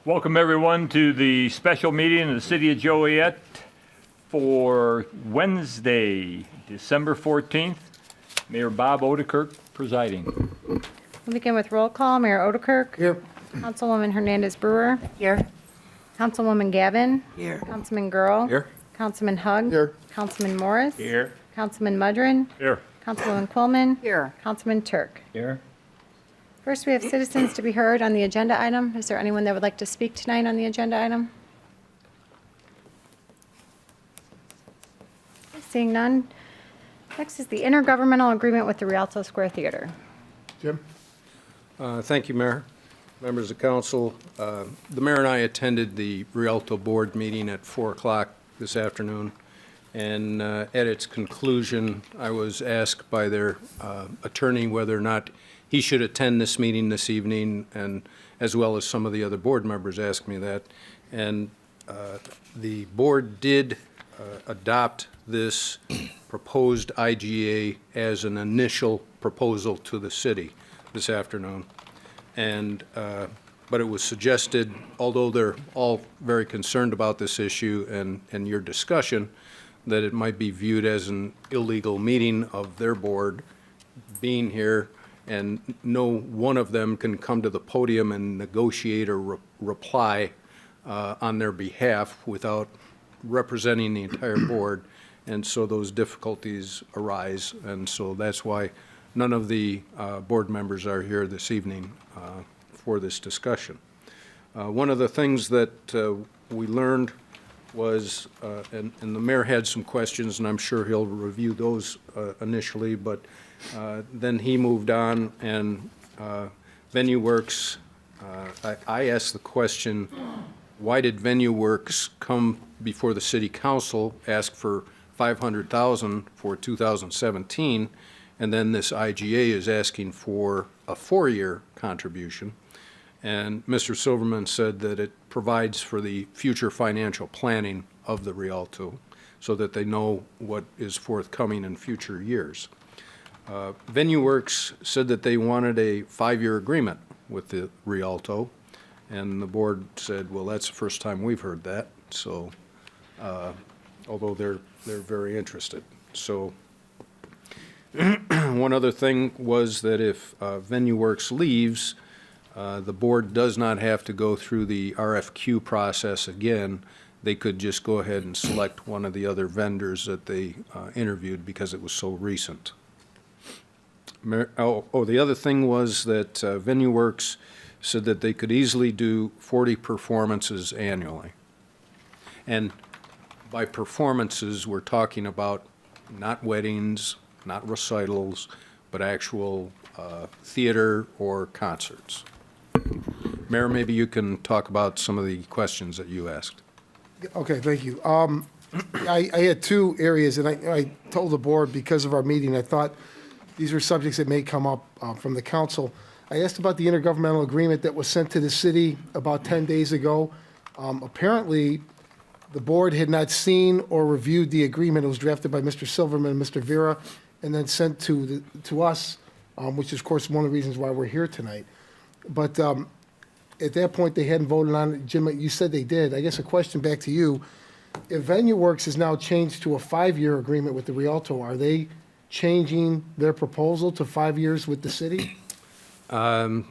Welcome, everyone, to the special meeting in the city of Joliet for Wednesday, December 14th. Mayor Bob Odekirk presiding. We'll begin with roll call. Mayor Odekirk. Here. Councilwoman Hernandez Brewer. Here. Councilwoman Gavin. Here. Councilman Girl. Here. Councilman Hug. Here. Councilman Morris. Here. Councilman Mudrin. Here. Councilwoman Quillman. Here. Councilman Turk. Here. First, we have citizens to be heard on the agenda item. Is there anyone that would like to speak tonight on the agenda item? Seeing none. Next is the intergovernmental agreement with the Rialto Square Theater. Jim? Thank you, Mayor. Members of council, the mayor and I attended the Rialto board meeting at 4 o'clock this afternoon, and at its conclusion, I was asked by their attorney whether or not he should attend this meeting this evening, and as well as some of the other board members asked me that. And the board did adopt this proposed IGA as an initial proposal to the city this afternoon. And but it was suggested, although they're all very concerned about this issue and your discussion, that it might be viewed as an illegal meeting of their board being here, and no one of them can come to the podium and negotiate or reply on their behalf without representing the entire board. And so those difficulties arise, and so that's why none of the board members are here this evening for this discussion. One of the things that we learned was, and the mayor had some questions, and I'm sure he'll review those initially, but then he moved on, and Venue Works, I asked the question, why did Venue Works come before the city council, ask for $500,000 for 2017, and then this IGA is asking for a 4-year contribution? And Mr. Silverman said that it provides for the future financial planning of the Rialto so that they know what is forthcoming in future years. Venue Works said that they wanted a 5-year agreement with the Rialto, and the board said, well, that's the first time we've heard that, so although they're very interested. So one other thing was that if Venue Works leaves, the board does not have to go through the RFQ process again. They could just go ahead and select one of the other vendors that they interviewed because it was so recent. The other thing was that Venue Works said that they could easily do 40 performances annually. And by performances, we're talking about not weddings, not recitals, but actual theater or concerts. Mayor, maybe you can talk about some of the questions that you asked. Okay, thank you. I had two areas, and I told the board because of our meeting, I thought these were subjects that may come up from the council. I asked about the intergovernmental agreement that was sent to the city about 10 days ago. Apparently, the board had not seen or reviewed the agreement. It was drafted by Mr. Silverman and Mr. Vera, and then sent to us, which is, of course, one of the reasons why we're here tonight. But at that point, they hadn't voted on it. Jim, you said they did. I guess a question back to you. If Venue Works is now changed to a 5-year agreement with the Rialto, are they changing their proposal to 5 years with the city? No,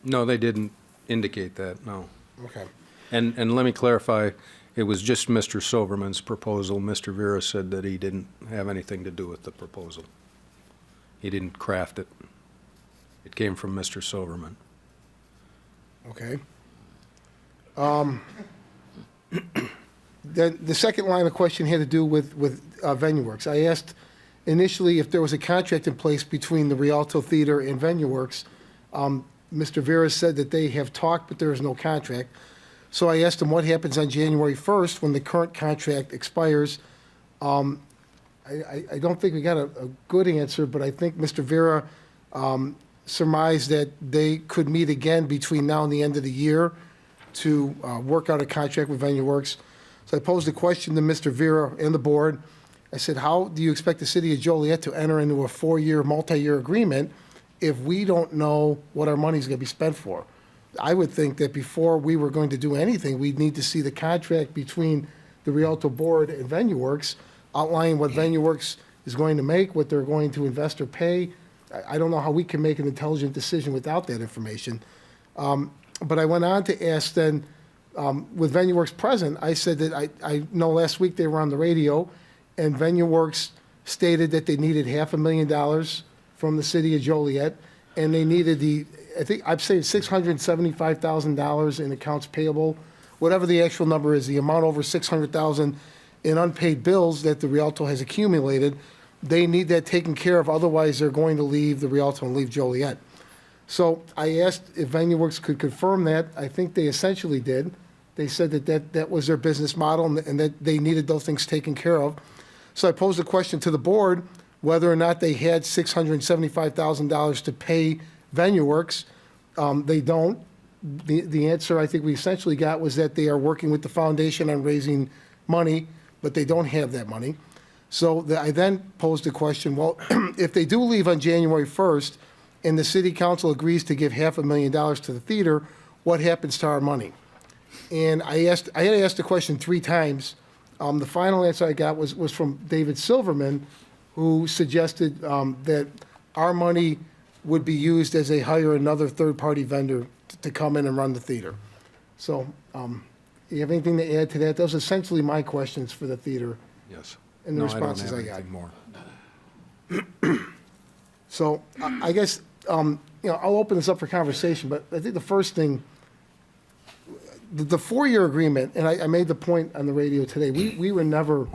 they didn't indicate that, no. Okay. And let me clarify, it was just Mr. Silverman's proposal. Mr. Vera said that he didn't have anything to do with the proposal. He didn't craft it. It came from Mr. Silverman. Okay. The second line of question had to do with Venue Works. I asked initially if there was a contract in place between the Rialto Theater and Venue Works. Mr. Vera said that they have talked, but there is no contract. So I asked him what happens on January 1st when the current contract expires. I don't think we got a good answer, but I think Mr. Vera surmised that they could meet again between now and the end of the year to work out a contract with Venue Works. So I posed a question to Mr. Vera and the board. I said, how do you expect the city of Joliet to enter into a 4-year, multi-year agreement if we don't know what our money's going to be spent for? I would think that before we were going to do anything, we'd need to see the contract between the Rialto Board and Venue Works, outlining what Venue Works is going to make, what they're going to invest or pay. I don't know how we can make an intelligent decision without that information. But I went on to ask then, with Venue Works present, I said that I know last week they were on the radio, and Venue Works stated that they needed $500,000 from the city of Joliet, and they needed I think I'm saying $675,000 in accounts payable, whatever the actual number is, the amount over $600,000 in unpaid bills that the Rialto has accumulated. They need that taken care of, otherwise they're going to leave the Rialto and leave Joliet. So I asked if Venue Works could confirm that. I think they essentially did. They said that was their business model and that they needed those things taken care of. So I posed a question to the board whether or not they had $675,000 to pay Venue Works. They don't. The answer I think we essentially got was that they are working with the foundation on raising money, but they don't have that money. So I then posed the question, well, if they do leave on January 1st and the city council agrees to give $500,000 to the theater, what happens to our money? And I had asked the question 3 times. The final answer I got was from David Silverman, who suggested that our money would be used as they hire another third-party vendor to come in and run the theater. So, you have anything to add to that? Those are essentially my questions for the theater Yes. and the No, I don't responses have I got. anything more. So I guess, I'll open this up for conversation, but I think the first thing, the 4-year agreement, and I made the point on the radio today, we were never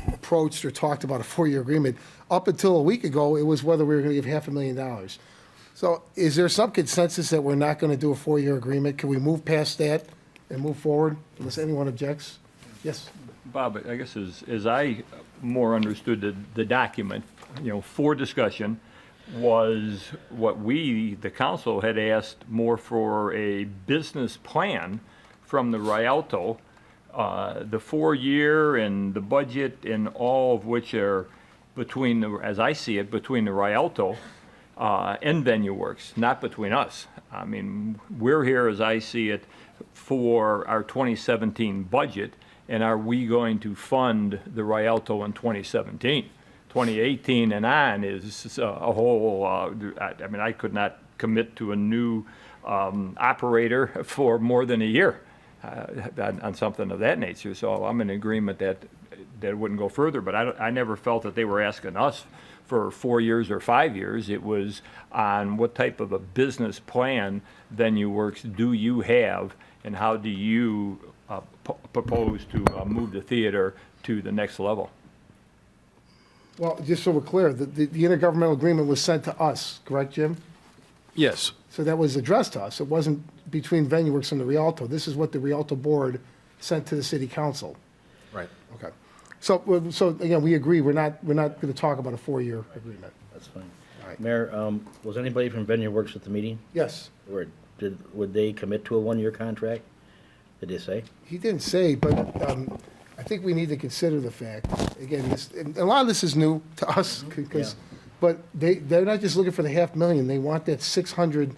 approached or talked about a 4-year agreement. Up until a week ago, it was whether we were going to give $500,000. So is there some consensus that we're not going to do a 4-year agreement? Can we move past that and move forward unless anyone objects? Yes? Bob, I guess as I more understood the document, for discussion, was what we, the council, had asked more for a business plan from the Rialto, the 4-year and the budget and all of which are between, as I see it, between the Rialto and Venue Works, not between us. I mean, we're here, as I see it, for our 2017 budget, and are we going to fund the Rialto in 2017? 2018 and on is a whole, I mean, I could not commit to a new operator for more than a year on something of that nature. So I'm in agreement that it wouldn't go further, but I never felt that they were asking us for 4 years or 5 years. It was on what type of a business plan Venue Works do you have, and how do you propose to move the theater to the next level? Well, just so we're clear, the intergovernmental agreement was sent to us, correct, Jim? Yes. So that was addressed to us. It wasn't between Venue Works and the Rialto. This is what the Rialto board sent to the city council. Right. Okay. So again, we agree, we're not going to talk about a 4-year agreement. That's fine. All right. Mayor, was anybody from Venue Works at the meeting? Yes, Or would they commit to a 1-year contract? Did they say? he didn't say, but I think we need to consider the fact, again, and a lot of this is new to us, because, but they're not just looking for the $500,000, they want that 600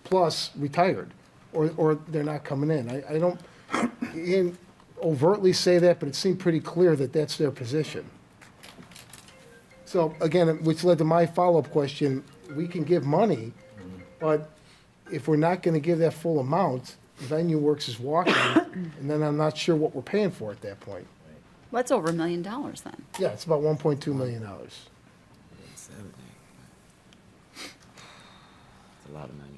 plus retired, or they're not coming in. I don't, he didn't overtly say that, but it seemed pretty clear that that's their position. So again, which led to my follow-up question, we can give money, but if we're not gonna give that full amount, Venue Works is walking, and then I'm not sure what we're paying for at that point. Well, that's over $1 million then. Yeah, it's about $1.2 million. It's a lot of money.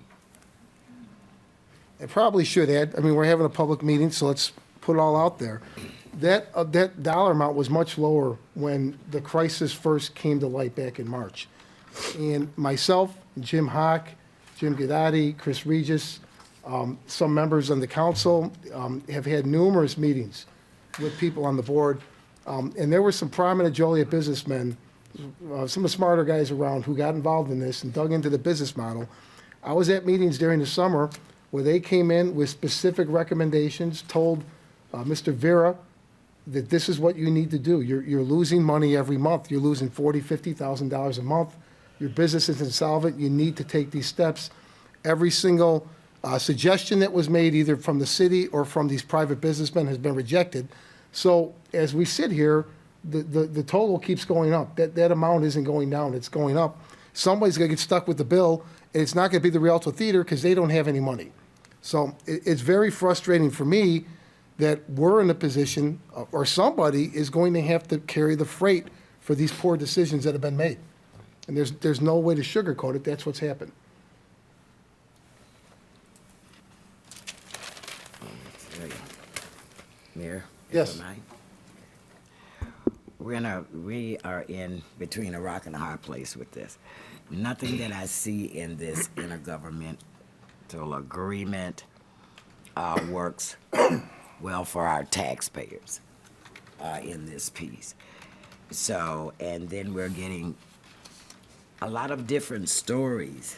I probably should add, I mean, we're having a public meeting, so let's put it all out there. That dollar amount was much lower when the crisis first came to light back in March. And myself, Jim Hawk, Jim Gadati, Chris Regis, some members on the council have had numerous meetings with people on the board. And there were some prominent Joliet businessmen, some of the smarter guys around, who got involved in this and dug into the business model. I was at meetings during the summer where they came in with specific recommendations, told Mr. Vera that this is what you need to do. You're losing money every month. You're losing $40,000, $50,000 a month. Your business is insolvent. You need to take these steps. Every single Suggestion that was made either from the city or from these private businessmen has been rejected. So as we sit here, the total keeps going up. That amount isn't going down, it's going up. Somebody's gonna get stuck with the bill, and it's not gonna be the Rialto Theater because they don't have any money. So it's very frustrating for me that we're in a position, or somebody is going to have to carry the freight for these poor decisions that have been made. And there's no way to sugarcoat it, that's what's happened. Mayor? if Yes. I may. We are in between a rock and a hard place with this. Nothing that I see in this intergovernmental agreement works well for our taxpayers in this piece. So, and then we're getting a lot of different stories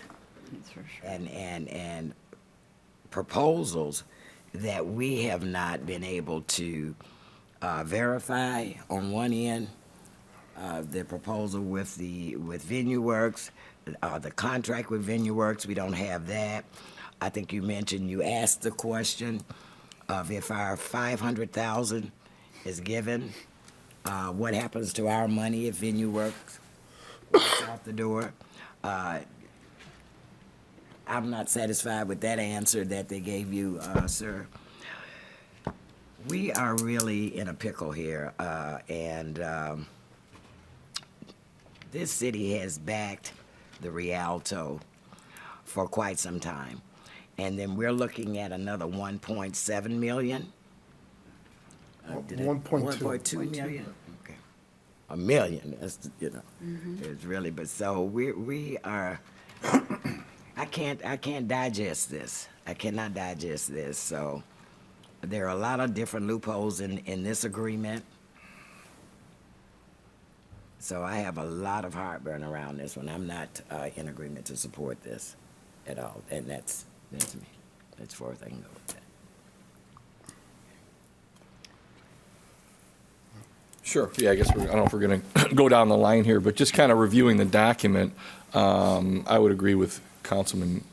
That's for sure. and proposals that we have not been able to verify on one end. The proposal with Venue Works, the contract with Venue Works, we don't have that. I think you asked the question of if our 500,000 is given, what happens to our money if Venue Works walks out the door? I'm not satisfied with that answer that they gave you, sir. We are really in a pickle here, and this city has backed the Rialto for quite some time. And then we're looking at another 1.7 million? 1.2. 1.2 million? Okay. A million, that's, it's really, but so we are, I can't digest this. I cannot digest this, so there are a lot of different loopholes in this agreement. So I have a lot of heartburn around this one. I'm not in agreement to support this at all, and that's me. That's far as I can go with that. Sure, yeah, I guess, I don't know if we're going to go down the line here, but just kind of reviewing the document, I would agree with Councilman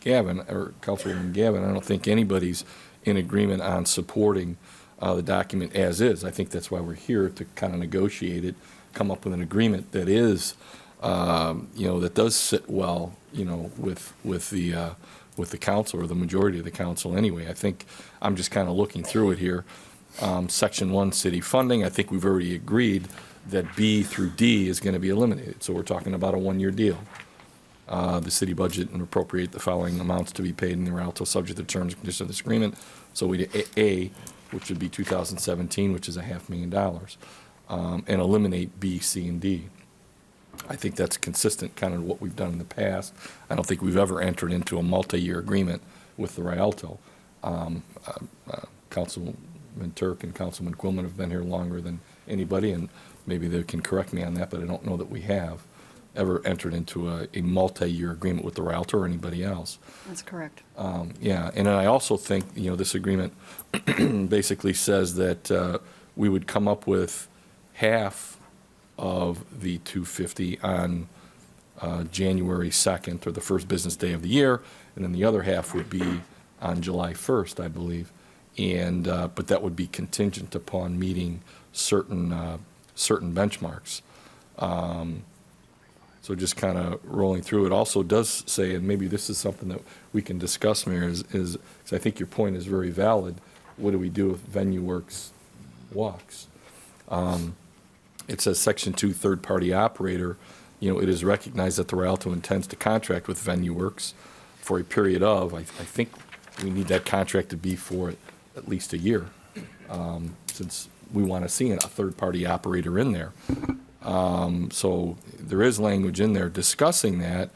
Gavin, or Councilwoman Gavin. I don't think anybody's in agreement on supporting the document as is. I think that's why we're here, to kind of negotiate it, come up with an agreement that is, that does sit well, with the council, or the majority of the council anyway. I think I'm just kind of looking through it here. Section 1, city funding, I think we've already agreed that B through D is going to be eliminated. So we're talking about a one-year deal. The city budget and appropriate the following amounts to be paid in the Rialto subject to the terms and conditions of this agreement. So we did A, which would be 2017, which is $500,000, and eliminate B, C, and D. I think that's consistent, kind of what we've done in the past. I don't think we've ever entered into a multi-year agreement with the Rialto. Councilman Turk and Councilman Quillman have been here longer than anybody, and maybe they can correct me on that, but I don't know that we have ever entered into a multi-year agreement with the Rialto or anybody else. That's correct. Yeah, and then I also think, this agreement basically says that we would come up with half of the 250 on January 2nd, or the first business day of the year, and then the other half would be on July 1st, I believe. And but that would be contingent upon meeting certain benchmarks. So just kind of rolling through, it also does say, and maybe this is something that we can discuss, Mayor, is 'cause I think your point is very valid. What do we do if Venue Works walks? It says Section 2, third-party operator. It is recognized that the Rialto intends to contract with Venue Works for a period of, I think we need that contract to be for at least a year, since we want to see a third-party operator in there. So there is language in there discussing that.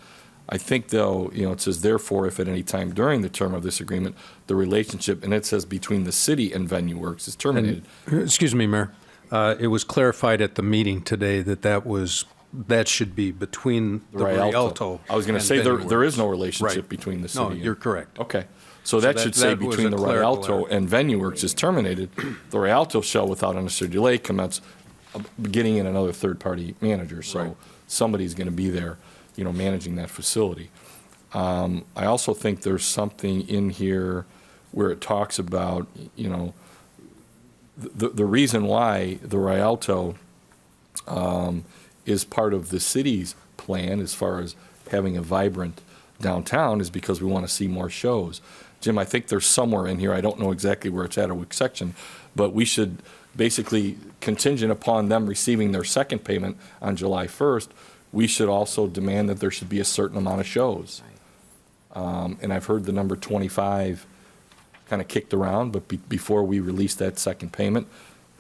I think, though, it says, therefore, if at any time during the term of this agreement, the relationship, and it says between the city and Venue Works, is terminated. Excuse me, Mayor. It was clarified at the meeting today that should be between the Rialto. I was going to and say, Venue there Works. is no relationship Right. between the city. No, and- you're correct. Okay. So that should say that was between a the clerical Rialto error. and Venue Works is terminated, the Rialto shall, without unnecessary delay, commence getting in another third-party manager. So Right. somebody's going to be there, managing that facility. I also think there's something in here where it talks about, the reason why the Rialto is part of the city's plan as far as having a vibrant downtown is because we want to see more shows. Jim, I think there's somewhere in here, I don't know exactly where it's at or which section, but we should basically, contingent upon them receiving their second payment on July 1st, we should also demand that there should be a certain amount of shows. And I've heard the number 25 kind of kicked around, but before we release that second payment,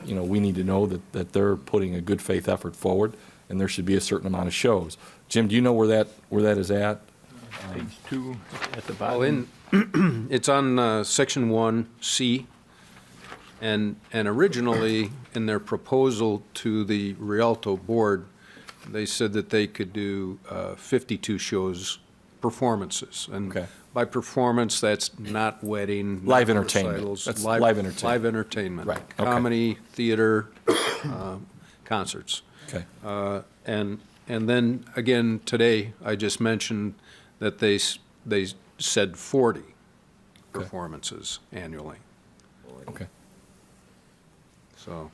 we need to know that they're putting a good faith effort forward, and there should be a certain amount of shows. Jim, do you know where that is at? Page 2 at the Well, bottom. it's on section 1C, and originally, in their proposal to the Rialto board, they said that they could do 52 shows, performances. And Okay. by performance, that's not wedding. not Live entertainment. recitals, That's live entertainment. Live entertainment. Right, okay. Comedy, theater, concerts. Okay. And then, again, today, I just mentioned that they said 40 performances annually. Okay. So,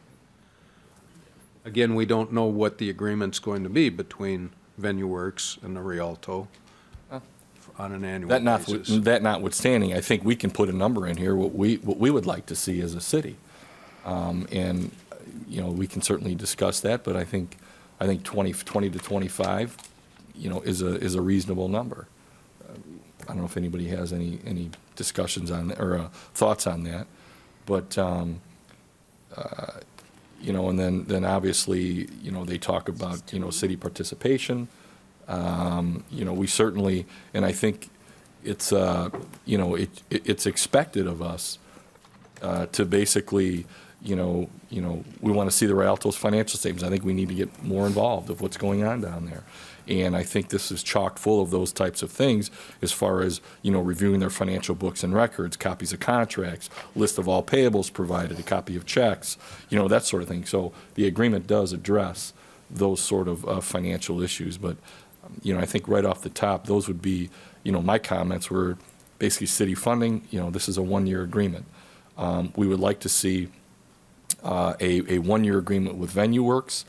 again, we don't know what the agreement's going to be between Venue Works and the Rialto on an annual basis. That notwithstanding, I think we can put a number in here, what we would like to see as a city. And, we can certainly discuss that, but I think 20 to 25, is a reasonable number. I don't know if anybody has any discussions on, or thoughts on that, but, and then obviously, they talk about, city participation. We certainly, and I think it's, it's expected of us to basically, we want to see the Rialto's financial statements. I think we need to get more involved of what's going on down there. And I think this is chock full of those types of things as far as, reviewing their financial books and records, copies of contracts, list of all payables provided, a copy of checks, that sort of thing. So the agreement does address those sort of financial issues. But, I think right off the top, those would be, my comments were basically city funding, this is a one-year agreement. We would like to see a one-year agreement with Venue Works,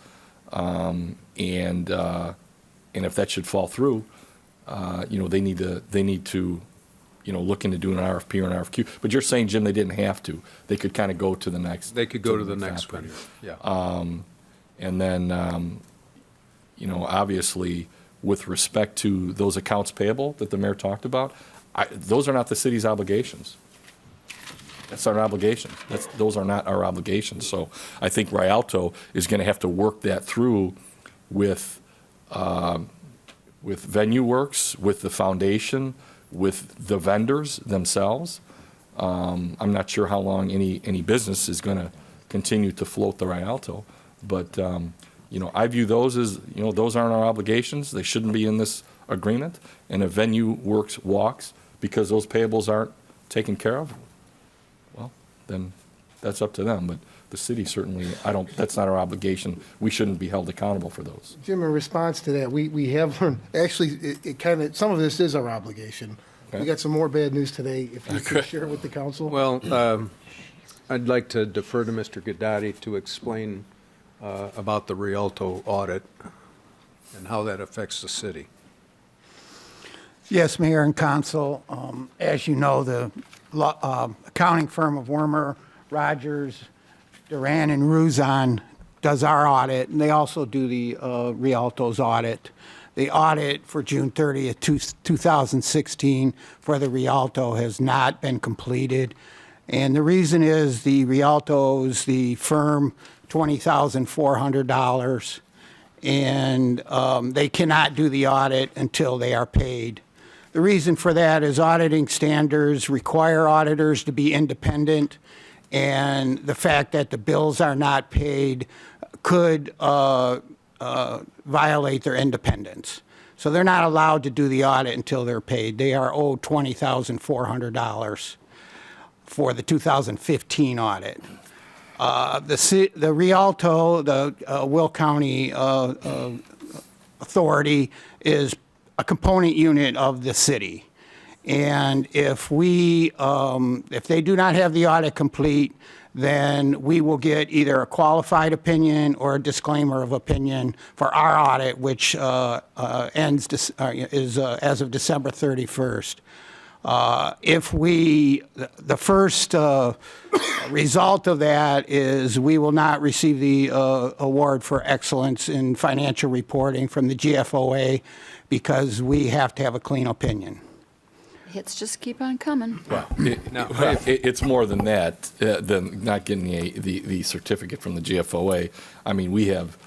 and if that should fall through, they need to look into doing an RFP or an RFQ. But you're saying, Jim, they didn't have to. They could kind of go to the next. They could go to the next operator. vendor, yeah. And then, obviously, with respect to those accounts payable that the mayor talked about, those are not the city's obligations. That's our obligation. Those are not our obligations. So I think Rialto is going to have to work that through with Venue Works, with the foundation, with the vendors themselves. I'm not sure how long any business is going to continue to float the Rialto, but I view those as, those aren't our obligations. They shouldn't be in this agreement. And if Venue Works walks because those payables aren't taken care of, well, then that's up to them. But the city certainly, that's not our obligation. We shouldn't be held accountable for those. Jim, in response to that, we have learned, actually, it kind of, some of this is our obligation. We Okay. got some more bad news today, if you could share with the council. Well, I'd like to defer to Mr. Gadati to explain about the Rialto audit and how that affects the city. Yes, Mayor and Council. As you know, the accounting firm of Wormer, Rogers, Duran, and Ruzon does our audit, and they also do the Rialto's audit. The audit for June 30th, 2016 for the Rialto has not been completed. And the reason is the Rialto owes the firm $20,400, and they cannot do the audit until they are paid. The reason for that is auditing standards require auditors to be independent, and the fact that the bills are not paid could violate their independence. So they're not allowed to do the audit until they're paid. They are owed $20,400 for the 2015 audit. The Rialto, the Will County Authority, is a component unit of the city. And if if they do not have the audit complete, then we will get either a qualified opinion or a disclaimer of opinion for our audit, which is as of December 31st. The first result of that is we will not receive the award for excellence in financial reporting from the GFOA because we have to have a clean opinion. Hits just keep on coming. It's more than that, than not getting the certificate from the GFOA. I mean, we have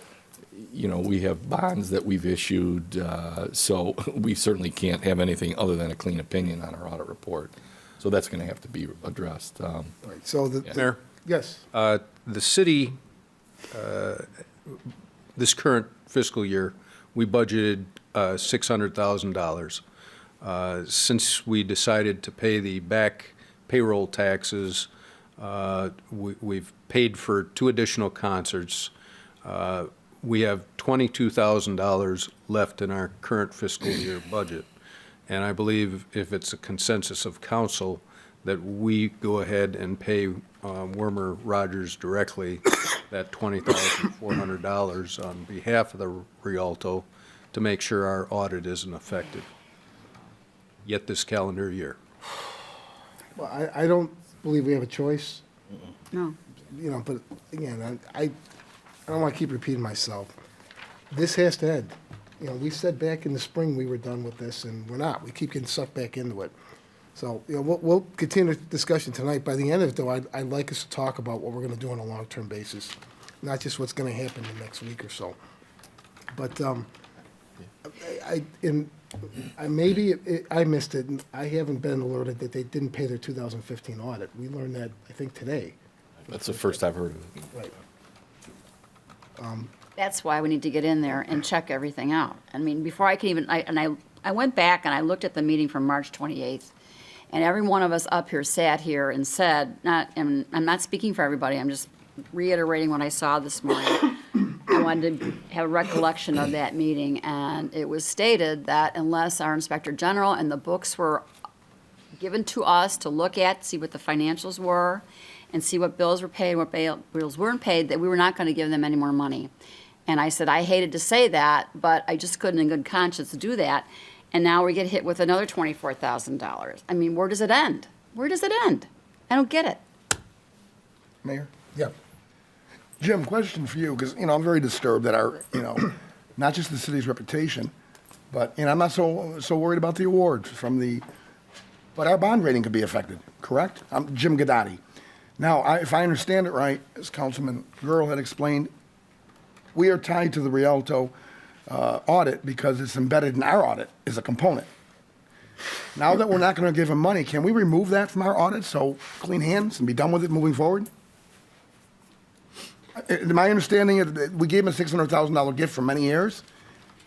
bonds that we've issued, so we certainly can't have anything other than a clean opinion on our audit report. So that's going to have to be addressed. Right, so Mayor? yes, The city, this current fiscal year, we budgeted $600,000. Since we decided to pay the back payroll taxes, we've paid for 2 additional concerts. We have $22,000 left in our current fiscal year budget. And I believe if it's a consensus of council that we go ahead and pay Wormer Rogers directly that $20,400 on behalf of the Rialto to make sure our audit isn't affected yet this calendar year. well, I don't believe we have a choice, No. but again, I don't want to keep repeating myself. This has to end. We said back in the spring we were done with this, and we're not. We keep getting sucked back into it. So, we'll continue the discussion tonight. By the end of it, though, I'd like us to talk about what we're going to do on a long-term basis, not just what's going to happen the next week or so. But I missed it, and I haven't been alerted that they didn't pay their 2015 audit. We learned that, I think, today. That's the first I've heard of it. Right. That's why we need to get in there and check everything out. I mean, before I can even, I went back and I looked at the meeting from March 28th, and every one of us up here sat here and said, and I'm not speaking for everybody, I'm just reiterating what I saw this morning. I wanted to have a recollection of that meeting, and it was stated that unless our Inspector General and the books were given to us to look at, see what the financials were, and see what bills were paid, what bills weren't paid, that we were not going to give them any more money. And I said, I hated to say that, but I just couldn't in good conscience do that. And now we get hit with another $24,000. I mean, where does it end? Where does it end? I don't get it. Mayor? Yeah. Jim, question for you, because, I'm very disturbed that our, not just the city's reputation, but, I'm not so worried about the awards but our bond rating could be affected, correct? I'm Jim Gadati. Now, if I understand it right, as Councilman Gurl had explained, we are tied to the Rialto audit because it's embedded in our audit as a component. Now that we're not going to give them money, can we remove that from our audit so clean hands and be done with it moving forward? My understanding is that we gave them a $600,000 gift for many years,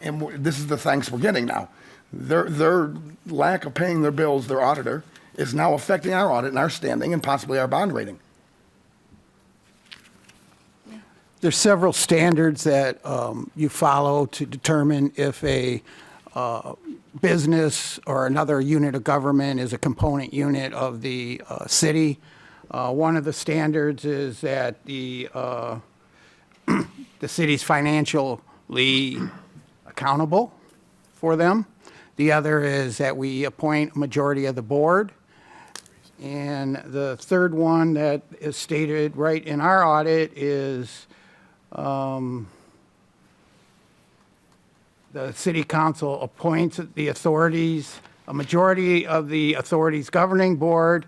and this is the thanks we're getting now. Their lack of paying their bills, their auditor, is now affecting our audit and our standing and possibly our bond rating. There's several standards that you follow to determine if a business or another unit of government is a component unit of the city. One of the standards is that the city's financially accountable for them. The other is that we appoint a majority of the board. And the third one that is stated right in our audit is the city council appoints the authorities, a majority of the authorities governing board,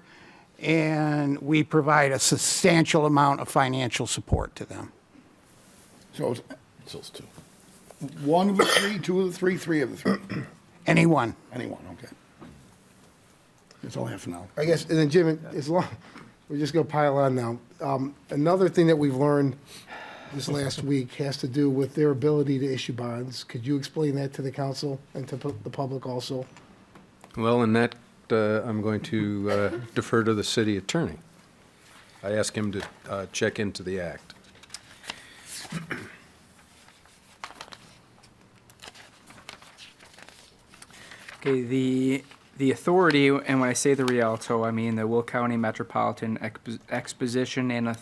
and we provide a substantial amount of financial support to them. So it's It's those two. one of the three, two of the three, three of the three? Anyone. Anyone, okay. That's all I have for now. I guess, and then Jim, as long, we're just going to pile on now. Another thing that we've learned this last week has to do with their ability to issue bonds. Could you explain that to the council and to the public also? Well, in that, I'm going to defer to the city attorney. I asked him to check into the act. Okay, the authority, and when I say the Rialto, I mean the Will County Metropolitan Exposition and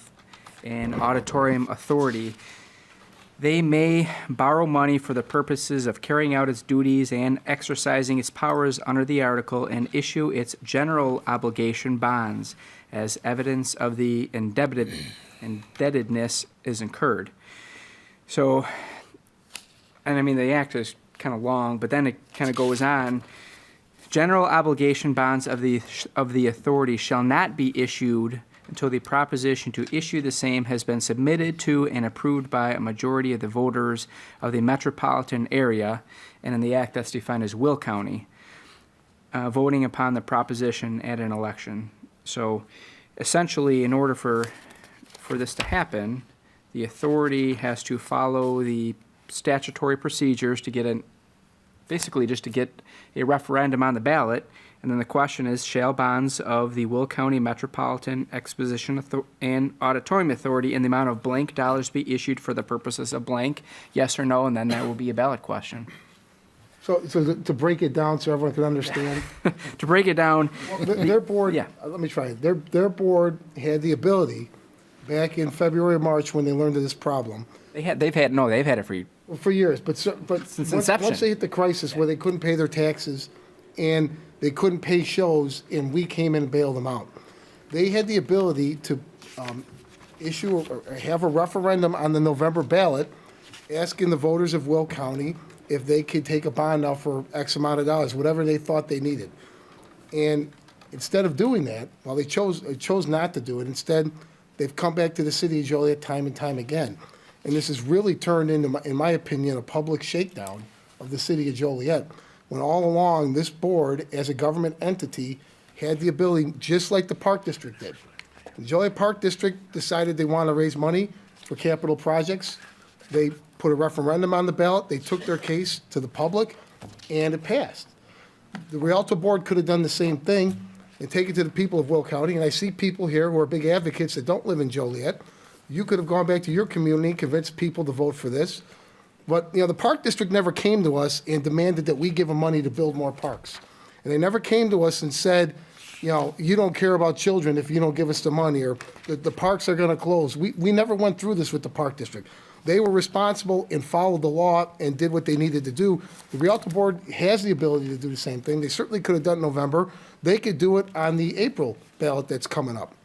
Auditorium Authority. They may borrow money for the purposes of carrying out its duties and exercising its powers under the article and issue its general obligation bonds as evidence of the indebtedness is incurred. So, and I mean, the act is kind of long, but then it kind of goes on. General obligation bonds of the authority shall not be issued until the proposition to issue the same has been submitted to and approved by a majority of the voters of the metropolitan area, and in the act that's defined as Will County, voting upon the proposition at an election. So essentially, in order for this to happen, the authority has to follow the statutory procedures to get basically just to get a referendum on the ballot. And then the question is, shall bonds of the Will County Metropolitan Exposition and Auditorium Authority in the amount of blank dollars be issued for the purposes of blank? Yes or no? And then that will be a ballot question. So to break it down so everyone can understand, To break it down, their board, Yeah. let me try it. Their board had the ability, back in February or March, when they learned of this problem, they've had it for years, but Since once inception. they hit the crisis where they couldn't pay their taxes and they couldn't pay shows, and we came in and bailed them out, they had the ability to issue or have a referendum on the November ballot asking the voters of Will County if they could take a bond out for X amount of dollars, whatever they thought they needed. And instead of doing that, well, they chose not to do it. Instead, they've come back to the city of Joliet time and time again. And this has really turned into, in my opinion, a public shakedown of the city of Joliet, when all along, this board, as a government entity, had the ability, just like the Park District did. The Joliet Park District decided they want to raise money for capital projects. They put a referendum on the ballot, they took their case to the public, and it passed. The Rialto Board could have done the same thing and taken it to the people of Will County, and I see people here who are big advocates that don't live in Joliet. You could have gone back to your community, convinced people to vote for this. But, the Park District never came to us and demanded that we give them money to build more parks. And they never came to us and said, you don't care about children if you don't give us the money, or the parks are gonna close. We never went through this with the Park District. They were responsible and followed the law and did what they needed to do. The Rialto Board has the ability to do the same thing. They certainly could have done it in November. They could do it on the April ballot that's coming up.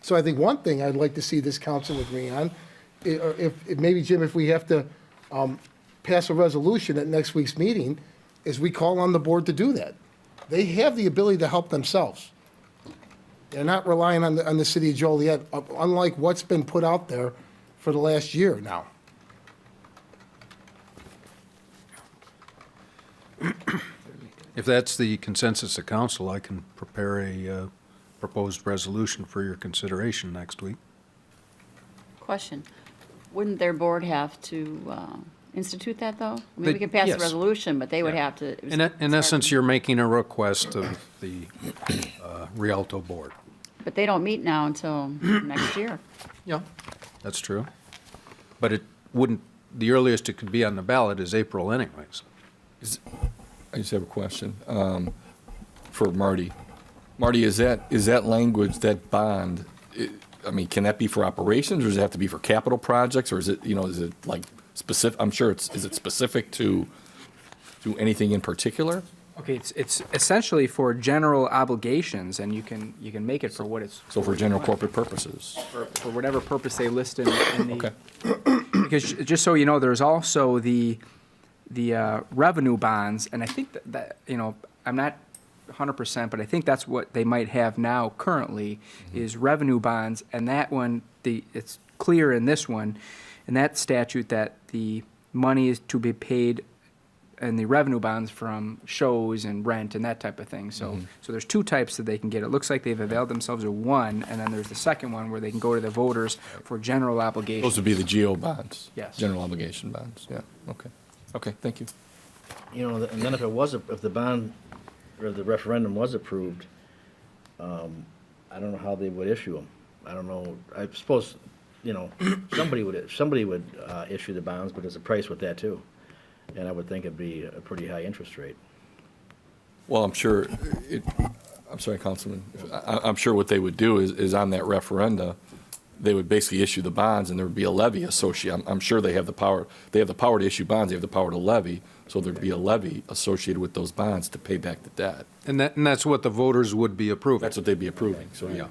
So I think one thing I'd like to see this council agree on, if maybe, Jim, if we have to pass a resolution at next week's meeting, is we call on the board to do that. They have the ability to help themselves. They're not relying on the city of Joliet, unlike what's been put out there for the last year now. If that's the consensus of council, I can prepare a proposed resolution for your consideration next week. Question, wouldn't their board have to institute that, though? I mean, we can pass a yes. resolution, but they would have to. In essence, you're making a request of the Rialto Board. But they don't meet now until next year. Yeah, that's true. But it wouldn't, the earliest it could be on the ballot is April anyways. I just have a question for Marty. Marty, is that language, that bond, can that be for operations, or does it have to be for capital projects, or is it, is it like specific, I'm sure is it specific to anything in particular? okay, it's essentially for general obligations, and you can make it for what it's. So for general corporate purposes? For whatever purpose they list in the. Okay. Because just so you know, there's also the revenue bonds, and I think that I'm not 100%, but I think that's what they might have now currently, is revenue bonds, and that one, it's clear in this one, in that statute, that the money is to be paid in the revenue bonds from shows and rent and that type of thing. So there's two types that they can get. It looks like they've availed themselves of one, and then there's the second one where they can go to the voters for general obligations. Those would be the GO bonds? Yes. General obligation bonds, yeah, okay. Okay, thank you. And then if the bond or the referendum was approved, I don't know how they would issue them. I don't know. I suppose, somebody would issue the bonds, but there's a price with that too. And I would think it'd be a pretty high interest rate. Well, I'm sure, I'm sorry, Councilman, I'm sure what they would do is on that referenda, they would basically issue the bonds and there would be a levy associated. I'm sure they have the power to issue bonds, they have the power to levy, so there'd be a levy associated with those bonds to pay back the debt. And that's what the voters would be approving. That's what they'd be approving, so yeah.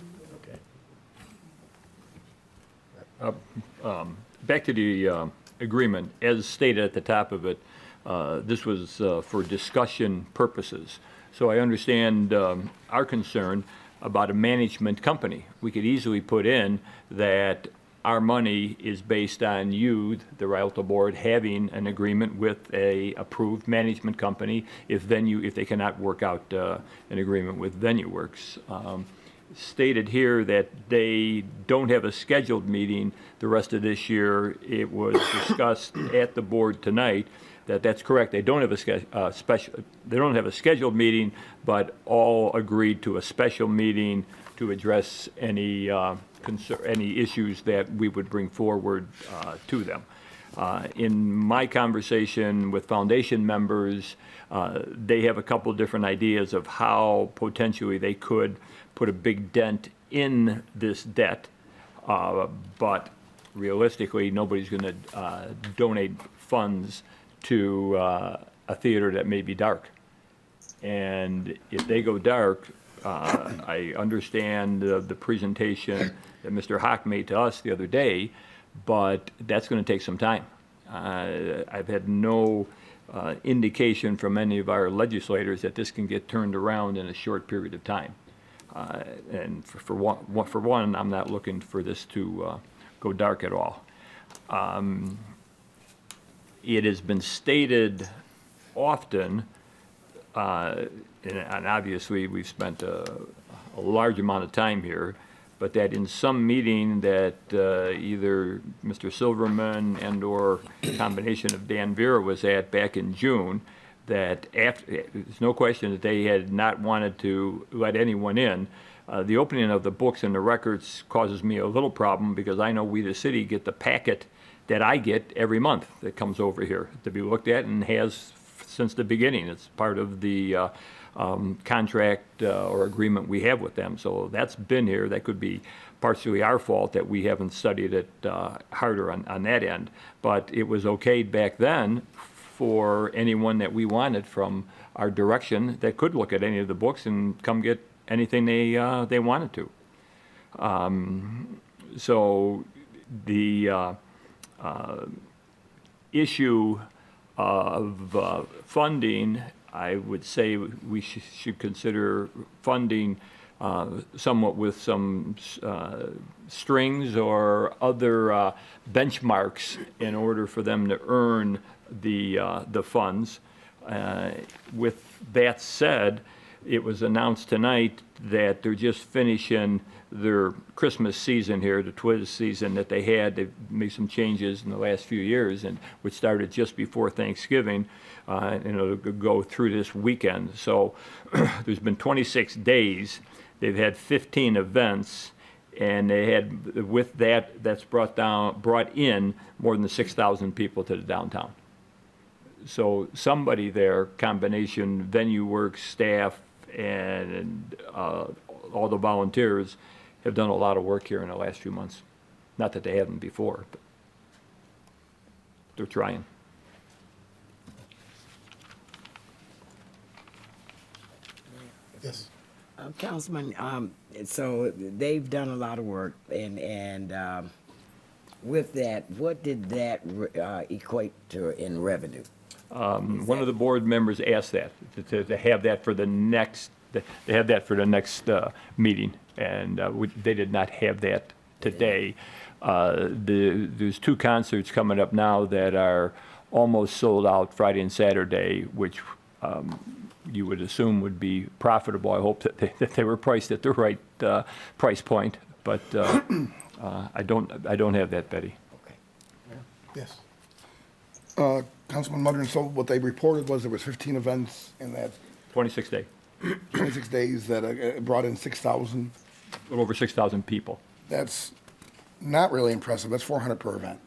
Back to the agreement, as stated at the top of it, this was for discussion purposes. So I understand our concern about a management company. We could easily put in that our money is based on you, the Rialto Board, having an agreement with a approved management company if they cannot work out an agreement with VenueWorks. Stated here that they don't have a scheduled meeting the rest of this year. It was discussed at the board tonight that that's correct. They don't have they don't have a scheduled meeting, but all agreed to a special meeting to address any any issues that we would bring forward to them. In my conversation with foundation members, they have a couple different ideas of how potentially they could put a big dent in this debt, but realistically, nobody's going to donate funds to a theater that may be dark. And if they go dark, I understand the presentation that Mr. Hawk made to us the other day, but that's going to take some time. I've had no indication from any of our legislators that this can get turned around in a short period of time. And for one, I'm not looking for this to go dark at all. It has been stated often, and obviously we've spent a large amount of time here, but that in some meeting that either Mr. Silverman and/or combination of Dan Vera was at back in June, that there's no question that they had not wanted to let anyone in. The opening of the books and the records causes me a little problem because I know we, the city, get the packet that I get every month that comes over here to be looked at and has since the beginning. It's part of the contract or agreement we have with them. So that's been here. That could be partially our fault that we haven't studied it harder on that end. But it was okayed back then for anyone that we wanted from our direction that could look at any of the books and come get anything they wanted to. So the issue of funding, I would say we should consider funding somewhat with some strings or other benchmarks in order for them to earn the funds. With that said, it was announced tonight that they're just finishing their Christmas season here, the Twiz season that they had. They've made some changes in the last few years, and which started just before Thanksgiving, and it'll go through this weekend. So there's been 26 days. They've had 15 events, and they had, with that, that's brought in more than 6,000 people to the downtown. So somebody there, combination VenueWorks staff and all the volunteers, have done a lot of work here in the last few months. Not that they haven't before, but they're trying. Yes. Councilman, so they've done a lot of work, and with that, what did that equate to in revenue? One of the board members asked that, to have that for the next, meeting, and they did not have that today. There's two concerts coming up now that are almost sold out, Friday and Saturday, which you would assume would be profitable. I hope that they were priced at the right price point, but I don't have that, Betty. Yes. Councilman Mudron, so what they reported was there was 15 events in that 26 day, 26 days that brought in 6,000. a little over 6,000 people. That's not really impressive. That's 400 per event.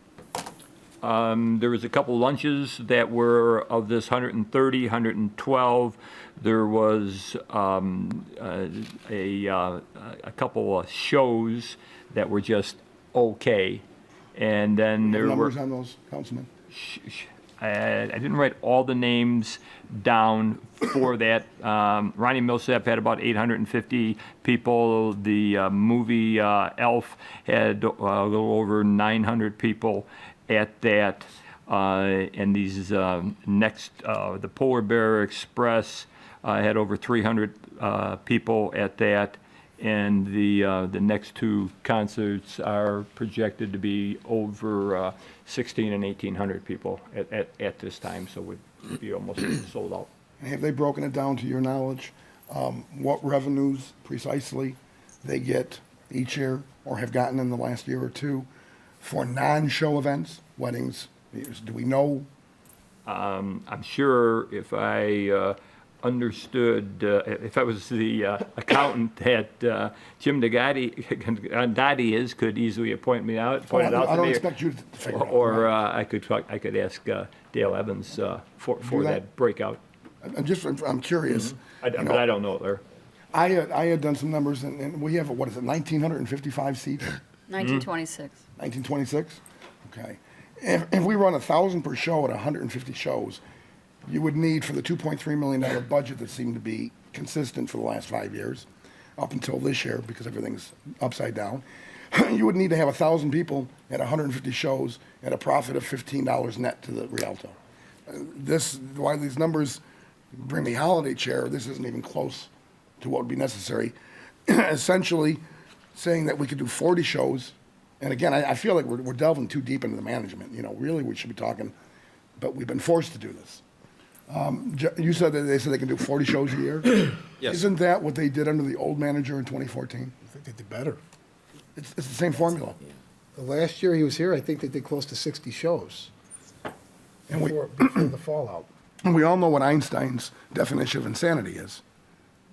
There was a couple lunches that were of this 130, 112. There was a couple of shows that were just okay. And then there were... Numbers on those, Councilman? I didn't write all the names down for that. Ronnie Millsap had about 850 people. The movie Elf had a little over 900 people at that. And these the Polar Bear Express had over 300 people at that. And the next two concerts are projected to be over 16 and 1,800 people at this time, so would be almost sold out. And have they broken it down, to your knowledge, what revenues precisely they get each year or have gotten in the last year or two for non-show events, weddings? Do we know? I'm sure if I understood, if I was the accountant that Jim Dagati is, could easily point it out to I don't me. expect you to figure it out. Or I could ask Dale Evans for that? that breakout. I'm curious. But I don't know, Larry. I had done some numbers, and we have, 1,955 seats? 1926. 1926? Okay. If we run 1,000 per show at 150 shows, you would need, for the $2.3 million budget that seemed to be consistent for the last 5 years, up until this year, because everything's upside down, you would need to have 1,000 people at 150 shows at a profit of $15 net to the Rialto. Why these numbers bring me holiday cheer, this isn't even close to what would be necessary. Essentially, saying that we could do 40 shows, and again, I feel like we're delving too deep into the management. Really, we should be talking, but we've been forced to do this. You said that they said they can do 40 shows a year? Yes. Isn't that what they did under the old manager in 2014? I think they did better. It's the same formula. The last year he was here, I think they did close to 60 shows And we, before the fallout. and we all know what Einstein's definition of insanity is.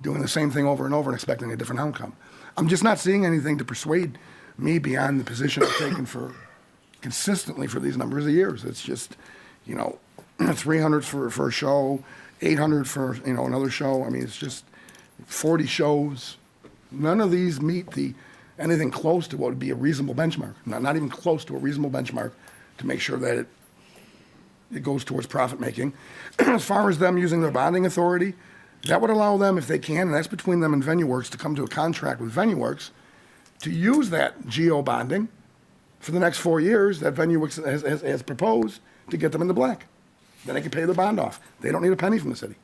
Doing the same thing over and over and expecting a different outcome. I'm just not seeing anything to persuade me beyond the position I've taken consistently for these numbers of years. It's just, 300 for a show, 800 for, another show. I mean, it's just 40 shows. None of these meet anything close to what would be a reasonable benchmark. Not even close to a reasonable benchmark to make sure that it goes towards profit making. As far as them using their bonding authority, that would allow them, if they can, and that's between them and VenueWorks, to come to a contract with VenueWorks to use that geo bonding for the next 4 years that VenueWorks has proposed to get them in the black. Then they can pay their bond off. They don't need a penny from the city.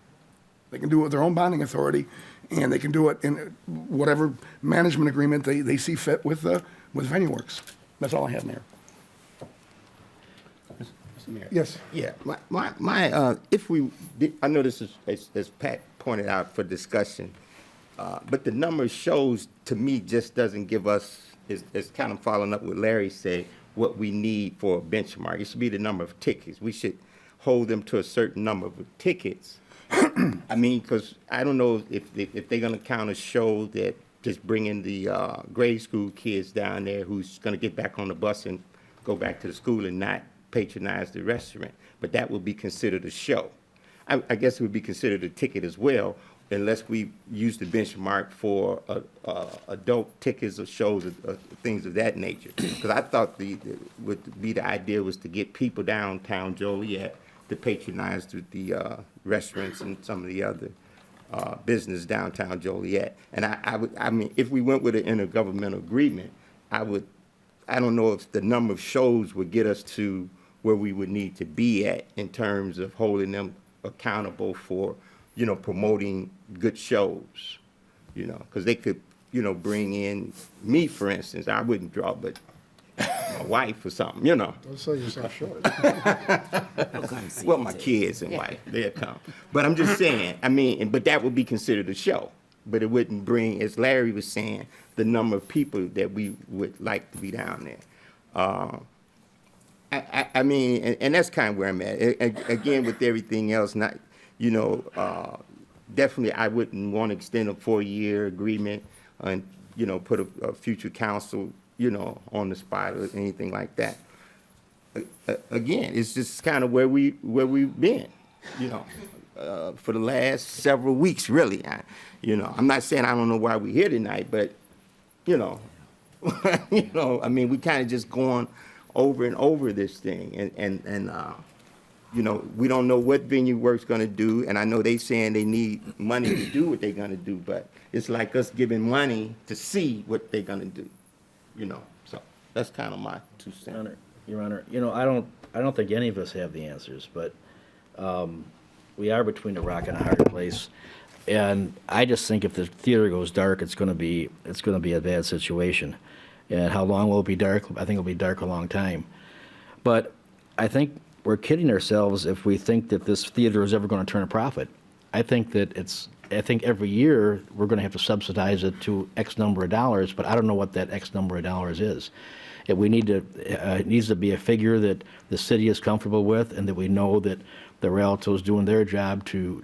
They can do it with their own bonding authority, and they can do it in whatever management agreement they see fit with VenueWorks. That's all I have, Mayor. Yes. Yeah, if we, I know this is, as Pat pointed out, for discussion, but the number shows, to me, just doesn't give us, is kind of following up what Larry said, what we need for a benchmark. It should be the number of tickets. We should hold them to a certain number of tickets. I mean, because I don't know if they're going to count a show that just bringing the grade school kids down there who's going to get back on the bus and go back to the school and not patronize the restaurant, but that would be considered a show. I guess it would be considered a ticket as well, unless we use the benchmark for adult tickets or shows or things of that nature. Because I thought the idea was to get people downtown Joliet to patronize the restaurants and some of the other business downtown Joliet. And I mean, if we went with an intergovernmental agreement, I don't know if the number of shows would get us to where we would need to be at in terms of holding them accountable for, promoting good shows, because they could, bring in me, for instance. I wouldn't draw, but my wife or something, Don't sell yourself short. Well, my kids and wife, they'll come. But I'm just saying, but that would be considered a show. But it wouldn't bring, as Larry was saying, the number of people that we would like to be down there. I mean, and that's kind of where I'm at. Again, with everything else, definitely I wouldn't want to extend a 4-year agreement and, put a future council, on the spot or anything like that. again, it's just kind of where we've been, you know, for the last several weeks, really. I'm not saying I don't know why we're here tonight, but, you know, I mean, we kind of just going over and over this thing, and we don't know what Venue Works going to do, and I know they saying they need money to do what they're going to do, but it's like us giving money to see what they're going to do, So that's kind of my 2 cents. Your Honor, I don't think any of us have the answers, but we are between a rock and a hard place. And I just think if the theater goes dark, it's going to be a bad situation. And how long will it be dark? I think it'll be dark a long time. But I think we're kidding ourselves if we think that this theater is ever going to turn a profit. I think every year we're going to have to subsidize it to X number of dollars, but I don't know what that X number of dollars is. It needs to be a figure that the city is comfortable with, and that we know that the Rialto is doing their job to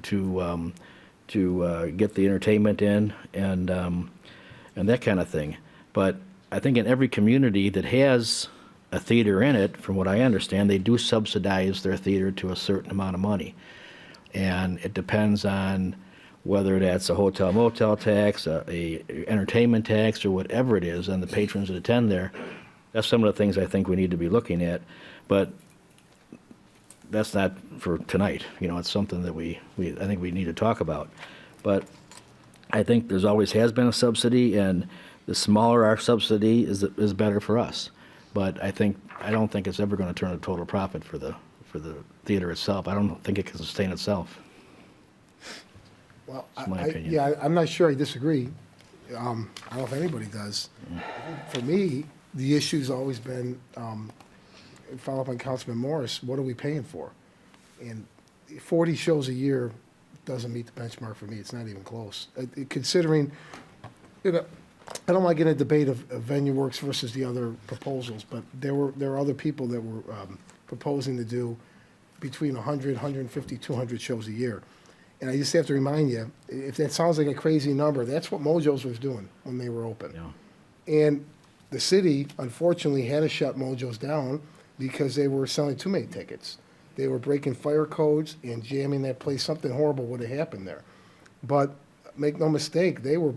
get the entertainment in and that kind of thing. But I think in every community that has a theater in it, from what I understand, they do subsidize their theater to a certain amount of money. And it depends on whether that's a hotel motel tax, a entertainment tax, or whatever it is, and the patrons that attend there. That's some of the things I think we need to be looking at. But that's not for tonight. It's something that I think we need to talk about. But I think there's always has been a subsidy, and the smaller our subsidy is better for us. But I don't think it's ever going to turn a total profit for the theater itself. I don't think it can sustain itself. Well, That's my opinion. yeah, I'm not sure I disagree. I don't know if anybody does. For me, the issue's always been, follow up on Councilman Morris, what are we paying for? And 40 shows a year doesn't meet the benchmark for me. It's not even close. Considering, I don't want to get into a debate of Venue Works versus the other proposals, but there were other people that were proposing to do between 100, 150, 200 shows a year. And I just have to remind you, if that sounds like a crazy number, that's what Mojo's was doing when they were open. Yeah. And the city, unfortunately, had to shut Mojo's down because they were selling too many tickets. They were breaking fire codes and jamming that place. Something horrible would have happened there. But make no mistake, they were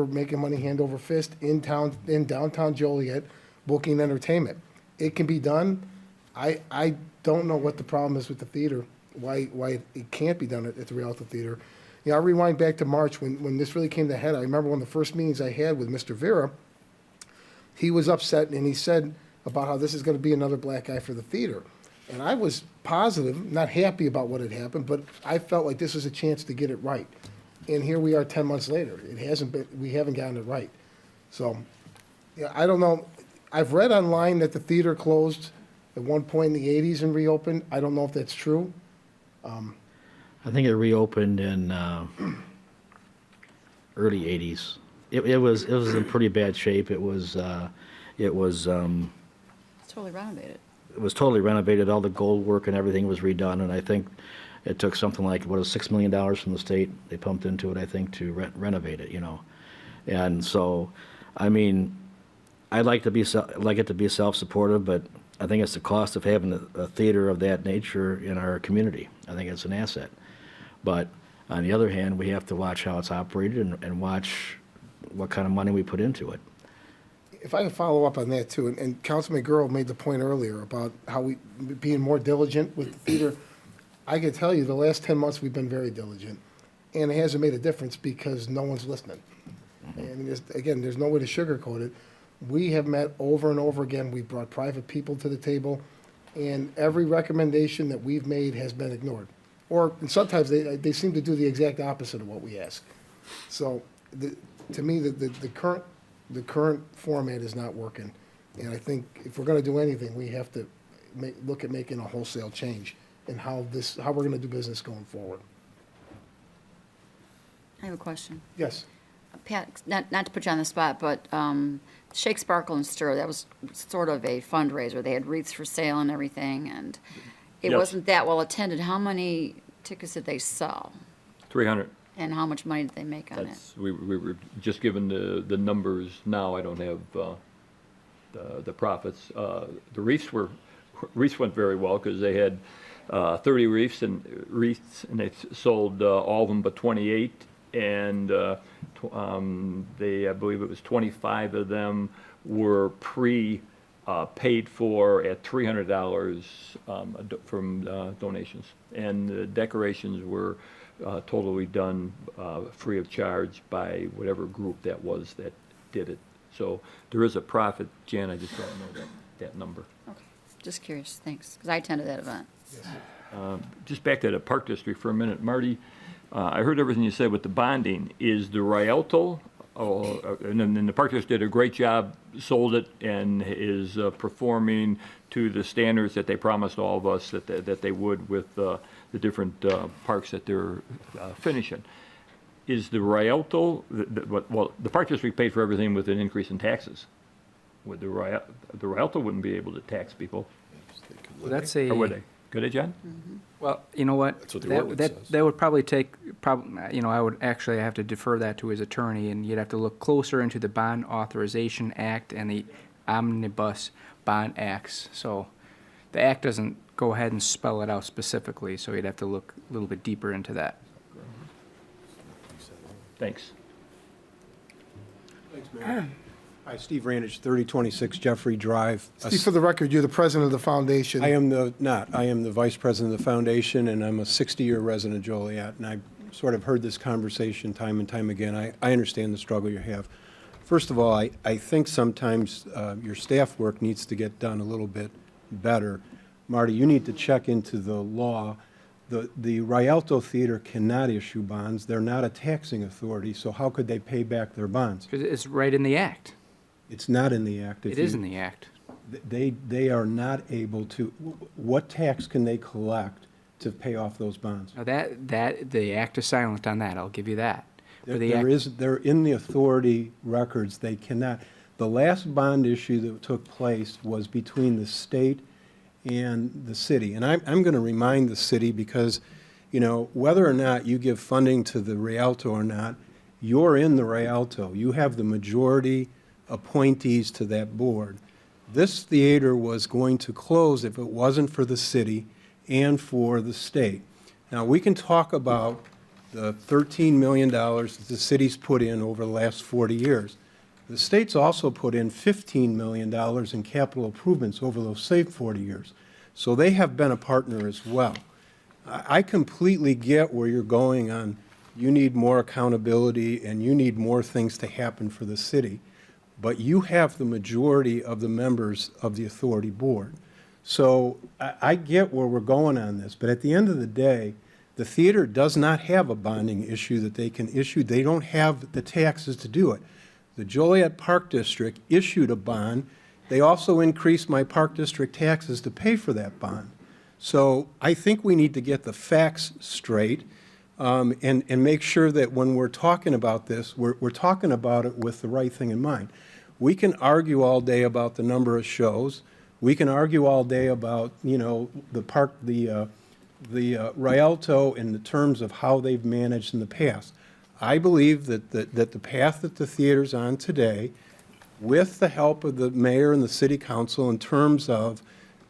making money hand over fist in downtown Joliet, booking entertainment. It can be done. I don't know what the problem is with the theater, why it can't be done at the Rialto Theater. I'll rewind back to March when this really came to head. I remember one of the first meetings I had with Mr. Vera. He was upset, and he said about how this is going to be another black eye for the theater. And I was positive, not happy about what had happened, but I felt like this was a chance to get it right. And here we are 10 months later. We haven't gotten it right. So, yeah, I don't know. I've read online that the theater closed at one point in the 80s and reopened. I don't know if that's true. I think it reopened in early 80s. It was in pretty bad shape. It was It's totally renovated. it was totally renovated. All the gold work and everything was redone, and I think it took something like $6 million from the state. They pumped into it, I think, to renovate it. And so, I mean, I'd like it to be self-supportive, but I think it's the cost of having a theater of that nature in our community. I think it's an asset. But on the other hand, we have to watch how it's operated and watch what kind of money we put into it. If I can follow up on that too, and Councilman Girl made the point earlier about how we being more diligent with the theater. I can tell you the last 10 months we've been very diligent, and it hasn't made a difference because no one's listening. I mean, there's no way to sugarcoat it. We have met over and over again. We brought private people to the table, and every recommendation that we've made has been ignored. And sometimes they seem to do the exact opposite of what we ask. So, to me, the current format is not working. And I think if we're going to do anything, we have to look at making a wholesale change in how we're going to do business going forward. I have a question. Yes. Pat, not to put you on the spot, but Shake, Sparkle, and Stir, that was sort of a fundraiser. They had wreaths for sale and everything, and it Yes. wasn't that well attended. How many tickets did they sell? 300. And how much money did they make on it? We were just given the numbers now. I don't have the profits. The wreaths were wreaths went very well because they had 30 wreaths, and they sold all of them but 28, and I believe it was 25 of them were paid for at $300 from donations, and the decorations were totally done free of charge by whatever group that was that did it. So there is a profit, Jan, I just don't know that number. Okay, just curious, thanks, because I attended that event. Just back to the Park District for a minute, Marty, I heard everything you said with the bonding. Is the Rialto, and then the Park District did a great job, sold it, and is performing to the standards that they promised all of us that they would with the different parks that they're finishing. Is the Rialto, well, the Park District paid for everything with an increase in taxes. Would the Rialto wouldn't be able to tax people, Well, that's or would a, they? Could they, John? well, you know what? That's what the ordinance says. That would probably take, I would actually have to defer that to his attorney, and you'd have to look closer into the Bond Authorization Act and the Omnibus Bond Acts. So the act doesn't go ahead and spell it out specifically, so you'd have to look a little bit deeper into that. Thanks. Thanks, Mayor. Hi, Steve Ranich, 3026 Jeffrey Drive. Steve, for the record, you're the president of the foundation. I am the vice president of the foundation, and I'm a 60-year resident of Joliet, and I've sort of heard this conversation time and time again. I understand the struggle you have. First of all, I think sometimes your staff work needs to get done a little bit better. Marty, you need to check into the law. The Rialto Theater cannot issue bonds. They're not a taxing authority, so how could they pay back their bonds? Because it's right in the act. It's not in the act. It is in the act. They are not able to, what tax can they collect to pay off those bonds? Now the act is silent on that, I'll give you that. But the act- They're in the authority records, they cannot. The last bond issue that took place was between the state and the city. And I'm going to remind the city because, whether or not you give funding to the Rialto or not, you're in the Rialto. You have the majority appointees to that board. This theater was going to close if it wasn't for the city and for the state. Now, we can talk about the $13 million that the city's put in over the last 40 years. The state's also put in $15 million in capital improvements over those same 40 years. So they have been a partner as well. I completely get where you're going on, you need more accountability and you need more things to happen for the city. But you have the majority of the members of the authority board. So I get where we're going on this, but at the end of the day, the theater does not have a bonding issue that they can issue. They don't have the taxes to do it. The Joliet Park District issued a bond. They also increased my Park District taxes to pay for that bond. So I think we need to get the facts straight and make sure that when we're talking about this, we're talking about it with the right thing in mind. We can argue all day about the number of shows. We can argue all day about, the Rialto in the terms of how they've managed in the past. I believe that the path that the theater's on today, with the help of the mayor and the city council in terms of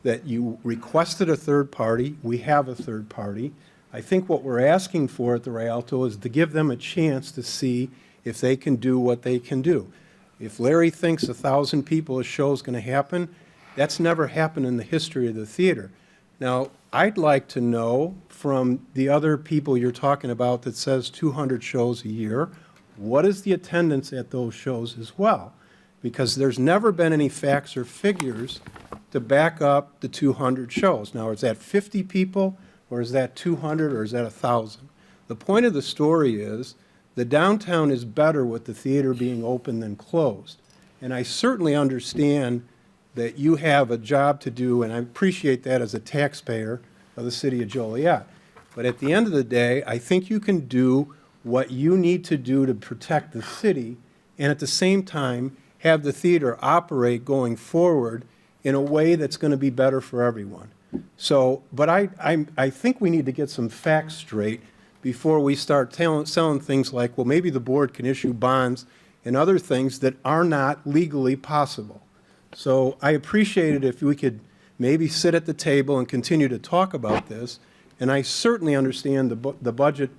that you requested a third party, we have a third party. I think what we're asking for at the Rialto is to give them a chance to see if they can do what they can do. If Larry thinks 1,000 people a show is going to happen, that's never happened in the history of the theater. Now, I'd like to know from the other people you're talking about that says 200 shows a year, what is the attendance at those shows as well? Because there's never been any facts or figures to back up the 200 shows. Now, is that 50 people, or is that 200, or is that 1,000? The point of the story is the downtown is better with the theater being open than closed. And I certainly understand that you have a job to do, and I appreciate that as a taxpayer of the city of Joliet. But at the end of the day, I think you can do what you need to do to protect the city, and at the same time, have the theater operate going forward in a way that's going to be better for everyone. So, but I think we need to get some facts straight before we start selling things like, well, maybe the board can issue bonds and other things that are not legally possible. So I appreciate it if we could maybe sit at the table and continue to talk about this. And I certainly understand the budget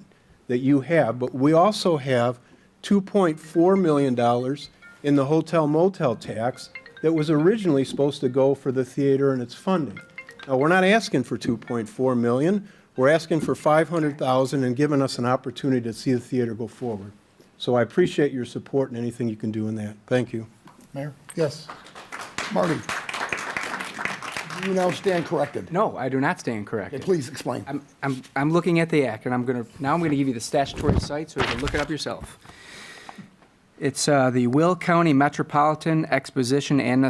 that you have, but we also have $2.4 million in the hotel motel tax that was originally supposed to go for the theater and its funding. Now, we're not asking for $2.4 million. We're asking for $500,000 and giving us an opportunity to see the theater go forward. So I appreciate your support and anything you can do in that. Thank you. Mayor? Yes. Marty? You now stand corrected. No, I do not stand corrected. Okay, please explain. I'm looking at the act, and I'm gonna give you the statutory site so you can look it up yourself. It's the Will County Metropolitan Exposition and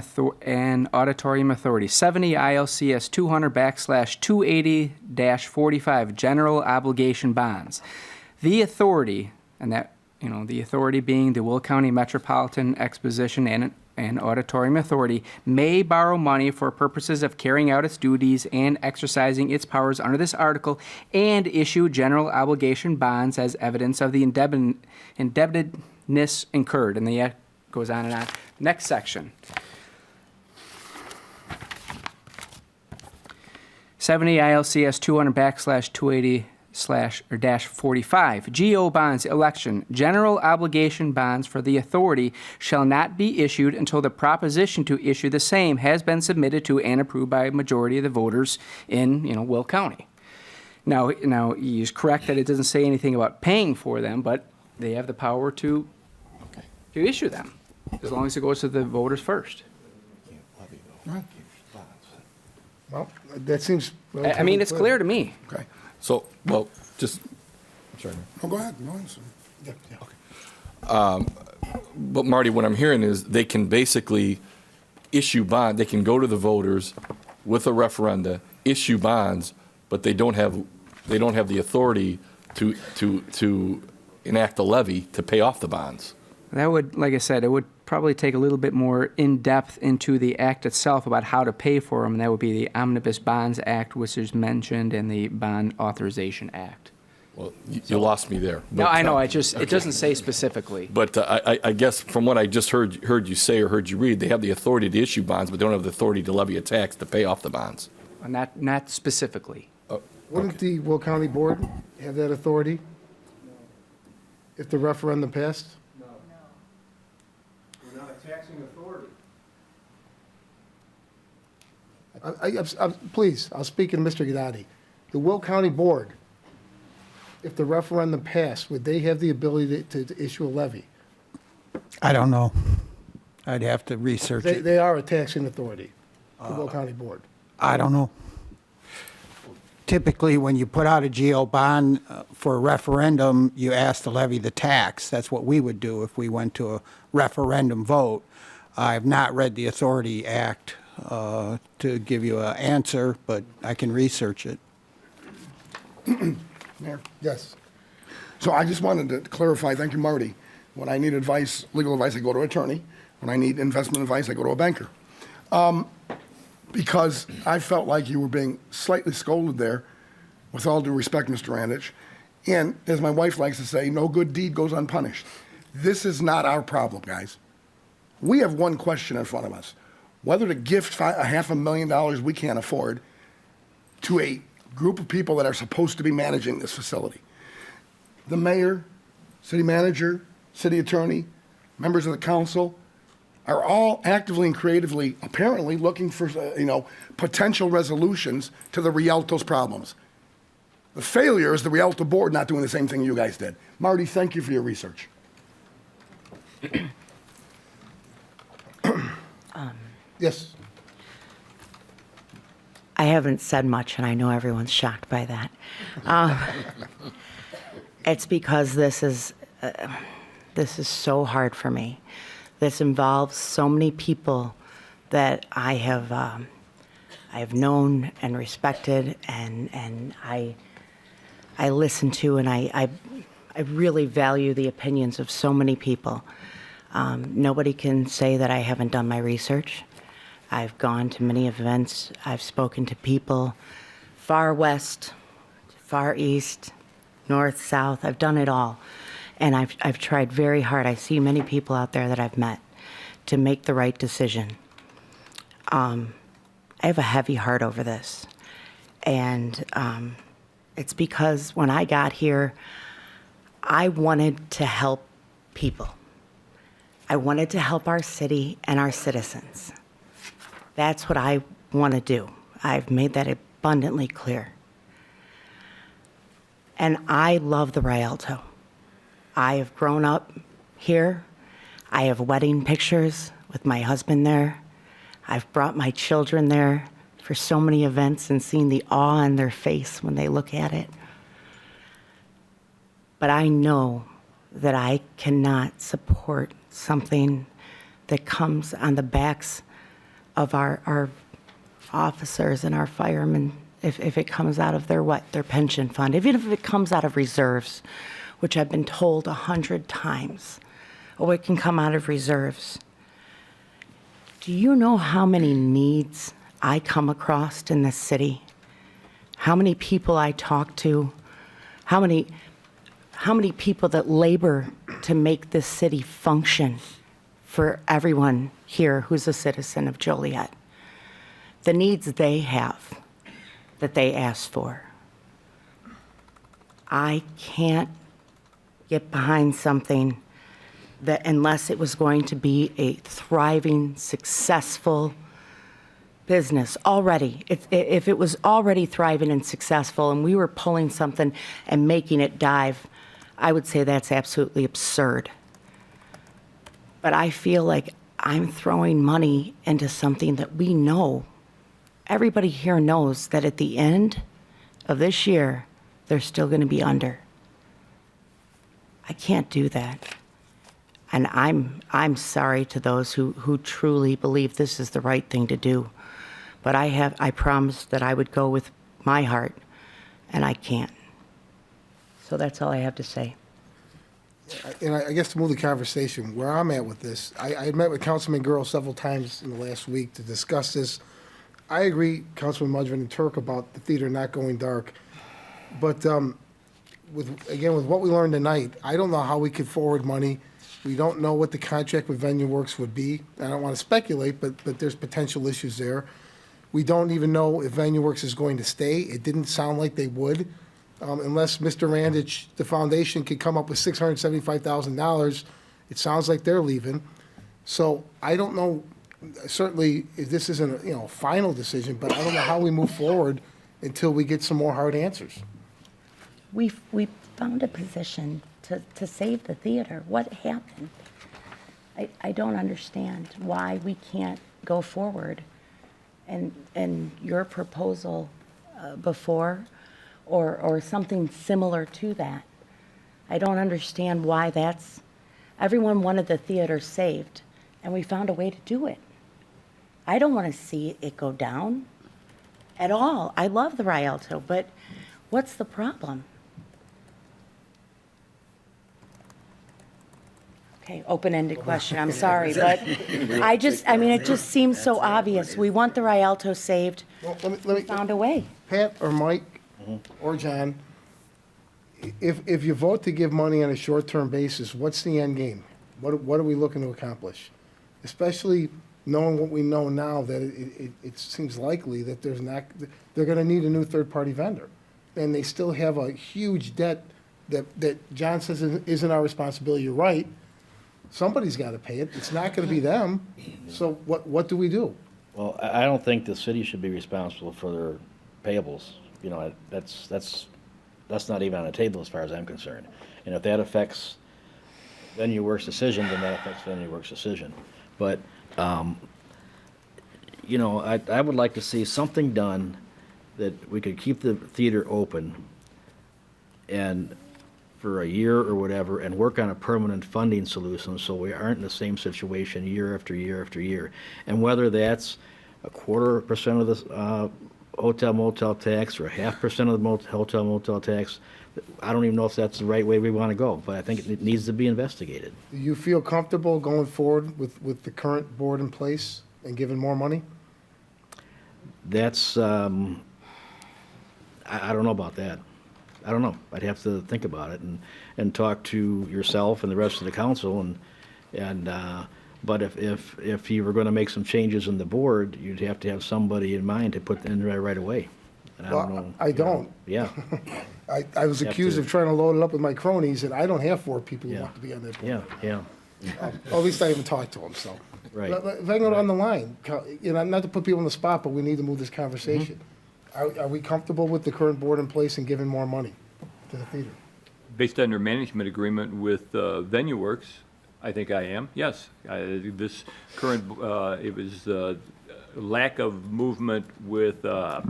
Auditorium Authority, 70 ILCS 200/280-45 General Obligation Bonds. The authority, and that the authority being the Will County Metropolitan Exposition and Auditorium Authority, may borrow money for purposes of carrying out its duties and exercising its powers under this article, and issue general obligation bonds as evidence of the indebtedness incurred. And the act goes on and on. Next section. 70 ILCS 200/280/45. GO bonds election. General obligation bonds for the authority shall not be issued until the proposition to issue the same has been submitted to and approved by a majority of the voters in, Will County. Now he's correct that it doesn't say anything about paying for them, but they have the power to issue them, as long as it goes to the voters first. Well, that seems. I mean, it's clear to me. Okay. So, well, just, I'm sorry. No, go ahead. Go ahead, sir. Yeah. But Marty, what I'm hearing is they can basically issue bond, they can go to the voters with a referenda, issue bonds, but they don't have the authority to enact a levy to pay off the bonds. That would, like I said, it would probably take a little bit more in-depth into the act itself about how to pay for them, and that would be the Omnibus Bonds Act, which is mentioned, and the Bond Authorization Act. Well, you lost me there. No, I know, it doesn't say specifically. But I guess from what I just heard you say or heard you read, they have the authority to issue bonds, but they don't have the authority to levy a tax to pay off the bonds. Not specifically. Wouldn't the Will County Board have that authority? If the referendum passed? No. We're not a taxing authority. Please, I'll speak to Mr. Gadati. The Will County Board, if the referendum passed, would they have the ability to issue a levy? I don't know. I'd have to research it. They are a taxing authority, the Will County Board. I don't know. Typically, when you put out a GO bond for a referendum, you ask to levy the tax. That's what we would do if we went to a referendum vote. I've not read the Authority Act to give you an answer, but I can research it. Mayor? Yes. So I just wanted to clarify, thank you, Marty. When I need advice, legal advice, I go to an attorney. When I need investment advice, I go to a banker. Because I felt like you were being slightly scolded there, with all due respect, Mr. Anditch. And as my wife likes to say, no good deed goes unpunished. This is not our problem, guys. We have one question in front of us. Whether to gift $500,000 we can't afford to a group of people that are supposed to be managing this facility. The mayor, city manager, city attorney, members of the council are all actively and creatively, apparently, looking for, potential resolutions to the Rialto's problems. The failure is the Rialto board not doing the same thing you guys did. Marty, thank you for your research. Yes. I haven't said much, and I know everyone's shocked by that. It's because this is so hard for me. This involves so many people that I have known and respected, and I listen to, and I really value the opinions of so many people. Nobody can say that I haven't done my research. I've gone to many events. I've spoken to people far west, far east, north, south. I've done it all. And I've tried very hard. I see many people out there that I've met to make the right decision. And I have a heavy heart over this. And it's because when I got here, I wanted to help people. I wanted to help our city and our citizens. That's what I want to do. I've made that abundantly clear. And I love the Rialto. I have grown up here. I have wedding pictures with my husband there. I've brought my children there for so many events and seen the awe on their face when they look at it. But I know that I cannot support something that comes on the backs of our officers and our firemen, if it comes out of their pension fund, even if it comes out of reserves, which I've been told 100 times, oh, it can come out of reserves. Do you know how many needs I come across in this city? How many people I talk to? How many people that labor to make this city function for everyone here who's a citizen of Joliet? The needs they have that they ask for. I can't get behind something that unless it was going to be a thriving, successful business already, if it was already thriving and successful and we were pulling something and making it dive, I would say that's absolutely absurd. But I feel like I'm throwing money into something that we know, everybody here knows that at the end of this year, they're still going to be under. I can't do that. And I'm sorry to those who truly believe this is the right thing to do. But I promised that I would go with my heart, and I can't. So that's all I have to say. And I guess to move the conversation, where I'm at with this, I met with Councilman Girl several times in the last week to discuss this. I agree, Councilman Mudvin and Turk, about the theater not going dark. But with what we learned tonight, I don't know how we could forward money. We don't know what the contract with Venue Works would be. I don't want to speculate, but there's potential issues there. We don't even know if Venue Works is going to stay. It didn't sound like they would, unless Mr. Randich, the foundation, could come up with $675,000. It sounds like they're leaving. So I don't know, certainly, if this isn't a final decision, but I don't know how we move forward until we get some more hard answers. We found a position to save the theater. What happened? I don't understand why we can't go forward. And your proposal before, or something similar to that. I don't understand why everyone wanted the theater saved, and we found a way to do it. I don't want to see it go down at all. I love the Rialto, but what's the problem? Okay, open-ended question, I'm sorry, but it just seems so obvious. We want the Rialto saved. Well, let We me, found a way. Pat or Mike or John, if you vote to give money on a short-term basis, what's the end game? What are we looking to accomplish? Especially knowing what we know now, that it seems likely that they're gonna need a new third-party vendor. And they still have a huge debt that John says isn't our responsibility. You're right. Somebody's gotta pay it. It's not gonna be them. So what do we do? Well, I don't think the city should be responsible for their payables. That's not even on the table as far as I'm concerned. And if that affects Venue Works' decision, then that affects Venue Works' decision. But, I would like to see something done that we could keep the theater open and for a year or whatever, and work on a permanent funding solution so we aren't in the same situation year after year after year. And whether that's 0.25% of the hotel motel tax or 0.5% of the hotel motel tax, I don't even know if that's the right way we want to go, but I think it needs to be investigated. Do you feel comfortable going forward with the current board in place and giving more money? That's, I don't know about that. I don't know. I'd have to think about it and talk to yourself and the rest of the council and But if you were gonna make some changes in the board, you'd have to have somebody in mind to put in there right away. And I don't Well, know. I don't. Yeah, I was Have accused to- of trying to load it up with my cronies, and I don't have 4 people who Yeah. want to be on that board. yeah. Or at least I haven't talked to them, so. Right. If I go down the line, you know, not to put people on the spot, but we need to move this conversation. Mm-hmm. Are we comfortable with the current board in place and giving more money to the theater? Based on their management agreement with VenueWorks, I think I am, yes. This current, it was lack of movement with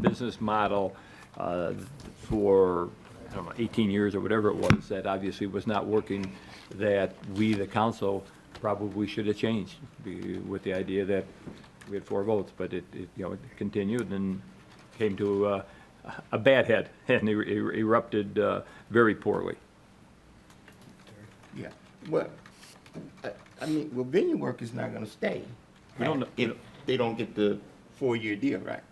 business model for, I don't know, 18 years or whatever it was, that obviously was not working, that we, the council, probably should have changed with the idea that we had 4 votes, but it it continued and came to a bad head and erupted very poorly. Yeah, well, I mean, well, venue work is not gonna stay. We don't know- If they don't get the 4-year deal, right?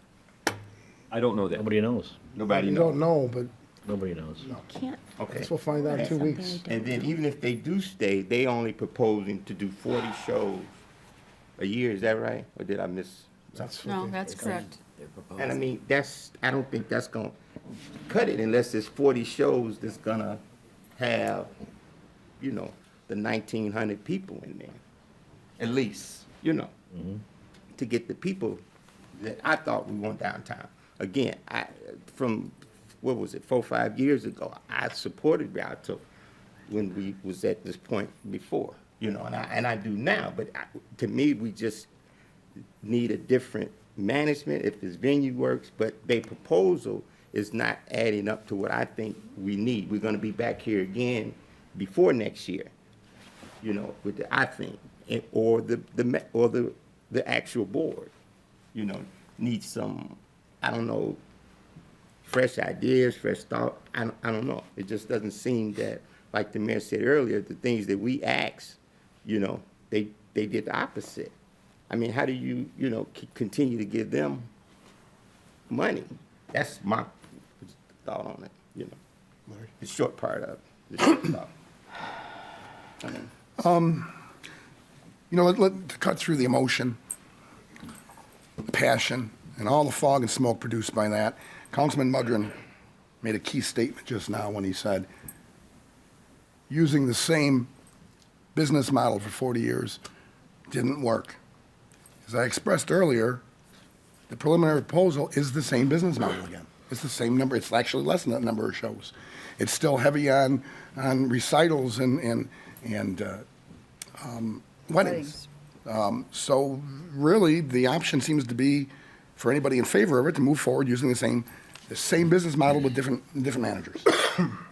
I don't know that. Nobody knows. Nobody We knows. don't know, but Nobody knows. Can't, Okay. guess we'll find out in 2 weeks. And then even if they do stay, they only proposing to do 40 shows a year, is that right? Or did I miss? That's No, what they- that's correct. And I mean, I don't think that's gonna cut it unless there's 40 shows that's gonna have, the 1,900 people in there. At least, to get the people that I thought we want downtown. Again, from, what was it, 4 or 5 years ago, I supported Rialto when we was at this point before, and I do now, but to me, we just need a different management if this venue works, but their proposal is not adding up to what I think we need. We're gonna be back here again before next year, with I think, or the actual board, needs some, I don't know, fresh ideas, fresh thought. I don't know. It just doesn't seem that, like the mayor said earlier, the things that we asked, they did the opposite. I mean, how do you, continue to give them money? That's my thought on it, the short part of it, the short thought. To cut through the emotion, the passion, and all the fog and smoke produced by that, Councilman Mudron made a key statement just now when he said, using the same business model for 40 years didn't work. As I expressed earlier, the preliminary proposal is the same business model again. It's the same number. It's actually less than that number of shows. It's still heavy on recitals and weddings. So really, the option seems to be for anybody in favor of it to move forward using the same business model with different managers.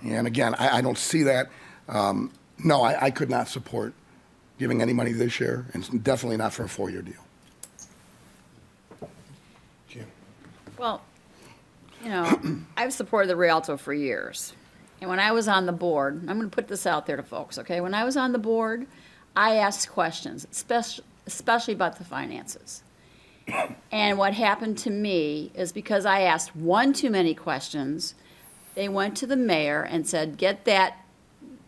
And again, I don't see that. No, I could not support giving any money this year, and definitely not for a 4-year deal. Well, I've supported the Rialto for years. And when I was on the board, I'm going to put this out there to folks, okay? When I was on the board, I asked questions, especially about the finances. And what happened to me is because I asked one too many questions, they went to the mayor and said, get that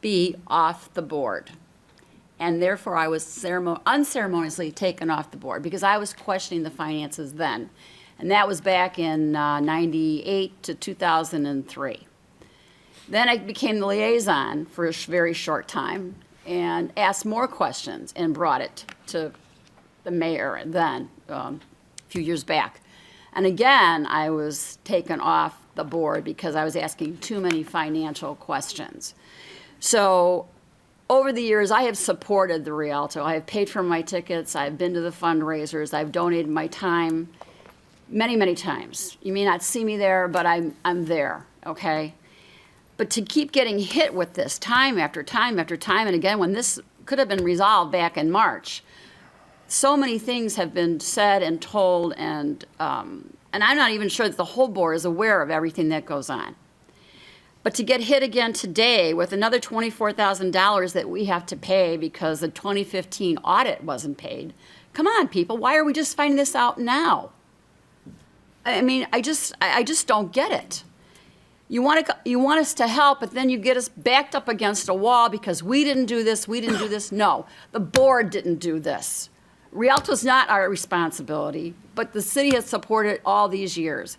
B off the board. And therefore, I was unceremoniously taken off the board because I was questioning the finances then. And that was back in 98 to 2003. Then I became the liaison for a very short time and asked more questions and brought it to the mayor then, a few years back. And again, I was taken off the board because I was asking too many financial questions. So over the years, I have supported the Rialto. I have paid for my tickets. I've been to the fundraisers. I've donated my time many, many times. You may not see me there, but I'm there, okay? But to keep getting hit with this time after time after time, and again, when this could have been resolved back in March, so many things have been said and told, and I'm not even sure that the whole board is aware of everything that goes on. But to get hit again today with another $24,000 that we have to pay because the 2015 audit wasn't paid, come on, people, why are we just finding this out now? I mean, I just don't get it. You want us to help, but then you get us backed up against a wall because we didn't do this, we didn't do this. No, the board didn't do this. Rialto's not our responsibility, but the city has supported all these years.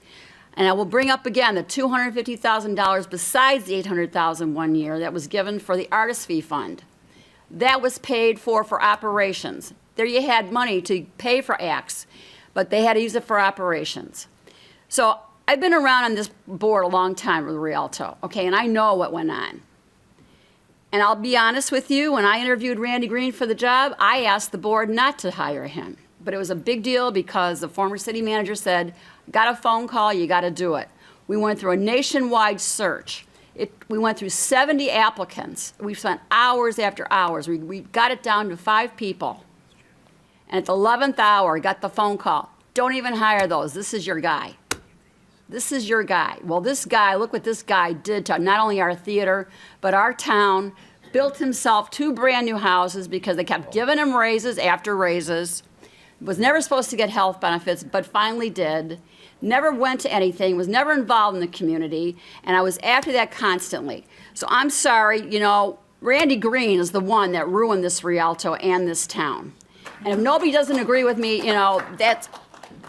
And I will bring up again the $250,000 besides the $800,000 one year that was given for the artist fee fund. That was paid for operations. There you had money to pay for acts, but they had to use it for operations. So I've been around on this board a long time with Rialto, okay, and I know what went on. And I'll be honest with you, when I interviewed Randy Green for the job, I asked the board not to hire him. But it was a big deal because the former city manager said, got a phone call, you got to do it. We went through a nationwide search. We went through 70 applicants. We spent hours after hours. We got it down to 5 people. And at the 11th hour, I got the phone call. Don't even hire those. This is your guy. This is your guy. Well, this guy, look what this guy did to not only our theater, but our town. Built himself 2 brand new houses because they kept giving him raises after raises. Was never supposed to get health benefits, but finally did. Never went to anything, was never involved in the community, and I was after that constantly. So I'm sorry, you know, Randy Green is the one that ruined this Rialto and this town. And if nobody doesn't agree with me, you know,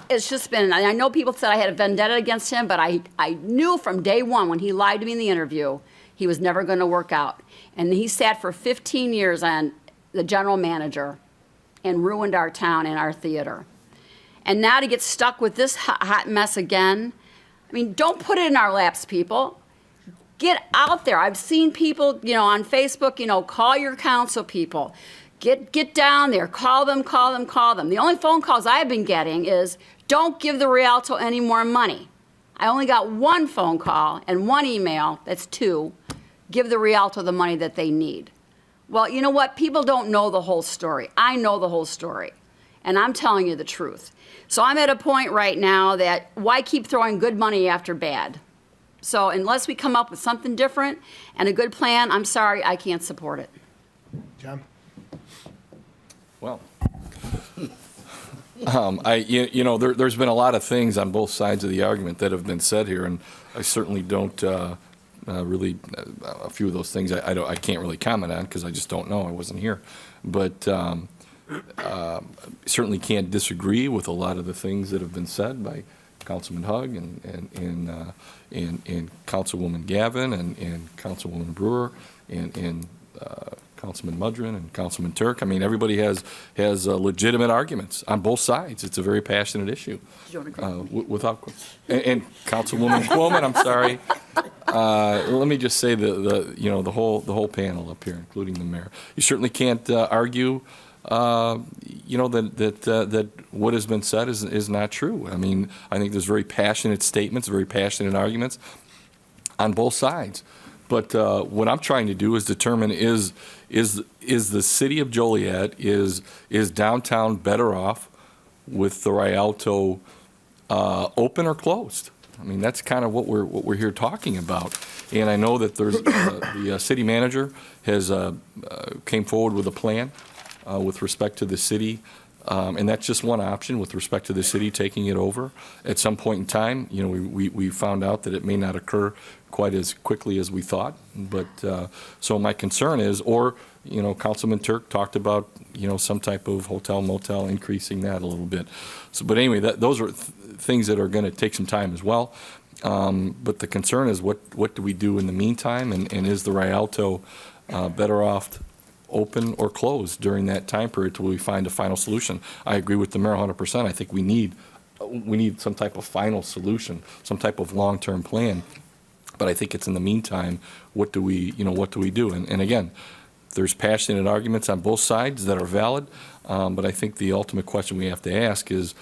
it's just been, I know people said I had a vendetta against him, but I knew from day one when he lied to me in the interview, he was never going to work out. And he sat for 15 years on the general manager and ruined our town and our theater. And now to get stuck with this hot mess again, I mean, don't put it in our laps, people. Get out there. I've seen people, you know, on Facebook, you know, call your council people. Get down there, call them. The only phone calls I've been getting is, don't give the Rialto any more money. I only got 1 phone call and 1 email, that's 2, give the Rialto the money that they need. Well, you know what? People don't know the whole story. I know the whole story, and I'm telling you the truth. So I'm at a point right now that why keep throwing good money after bad? So unless we come up with something different and a good plan, I'm sorry, I can't support it. John? Well, there's been a lot of things on both sides of the argument that have been said here, and I certainly don't really, a few of those things I can't really comment on because I just don't know. I wasn't here. But certainly can't disagree with a lot of the things that have been said by Councilman Hugg and Councilwoman Gavin and Councilwoman Brewer and Councilman Mudrin and Councilman Turk. I mean, everybody has legitimate arguments on both sides. It's a very passionate issue. Without and Councilwoman Quillman, I'm sorry. Let me just say the whole panel up here, including the mayor. You certainly can't argue. That what has been said is not true. I mean, I think there's very passionate statements, very passionate arguments on both sides. But what I'm trying to do is determine is the city of Joliet, is downtown better off with the Rialto open or closed? I mean, that's kind of what we're here talking about. And I know that there's the city manager has came forward with a plan with respect to the city. And that's just one option with respect to the city taking it over. At some point in time, you know, we found out that it may not occur quite as quickly as we thought. But so my concern is, or, you know, Councilman Turk talked about, you know, some type of hotel, motel, increasing that a little bit. So, but anyway, those are things that are going to take some time as well. But the concern is what do we do in the meantime? And is the Rialto better off open or closed during that time period till we find a final solution? I agree with the mayor 100%. I think we need some type of final solution, some type of long-term plan. But I think it's in the meantime, what do we do? And again, there's passionate arguments on both sides that are valid. But I think the ultimate question we have to ask is,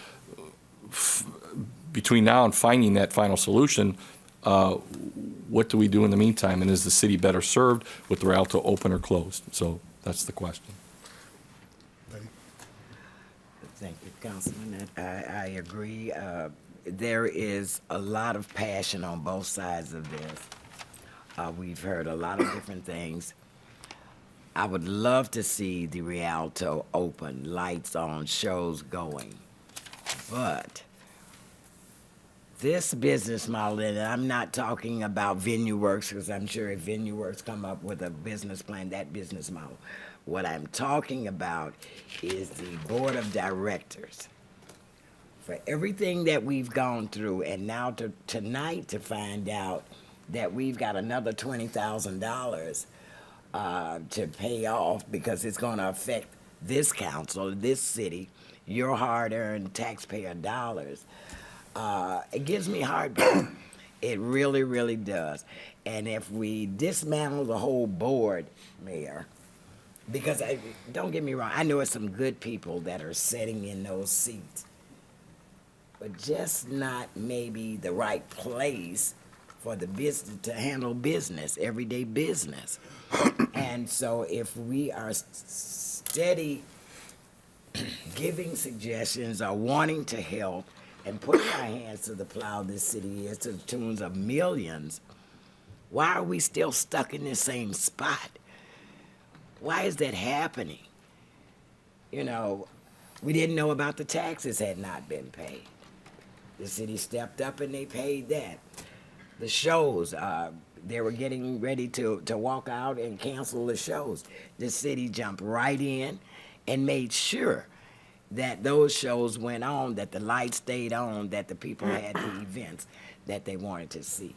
between now and finding that final solution, what do we do in the meantime? And is the city better served with the Rialto open or closed? So that's the question. Thank you, Councilman. I agree. There is a lot of passion on both sides of this. We've heard a lot of different things. I would love to see the Rialto open, lights on, shows going. But this business model, and I'm not talking about Venue Works, because I'm sure if Venue Works come up with a business plan, that business model. What I'm talking about is the board of directors. For everything that we've gone through, and now tonight to find out that we've got another $20,000 to pay off because it's going to affect this council, this city, your hard-earned taxpayer dollars. It gives me heartburn. It really, really does. And if we dismantle the whole board, Mayor, because don't get me wrong, I know it's some good people that are sitting in those seats, but just not maybe the right place for the business to handle business, everyday business. And so if we are steady giving suggestions or wanting to help and putting our hands to the plow this city is to the tunes of millions, why are we still stuck in the same spot? Why is that happening? You know, we didn't know about the taxes had not been paid. The city stepped up and they paid that. The shows, they were getting ready to walk out and cancel the shows. The city jumped right in and made sure that those shows went on, that the lights stayed on, that the people had the events that they wanted to see.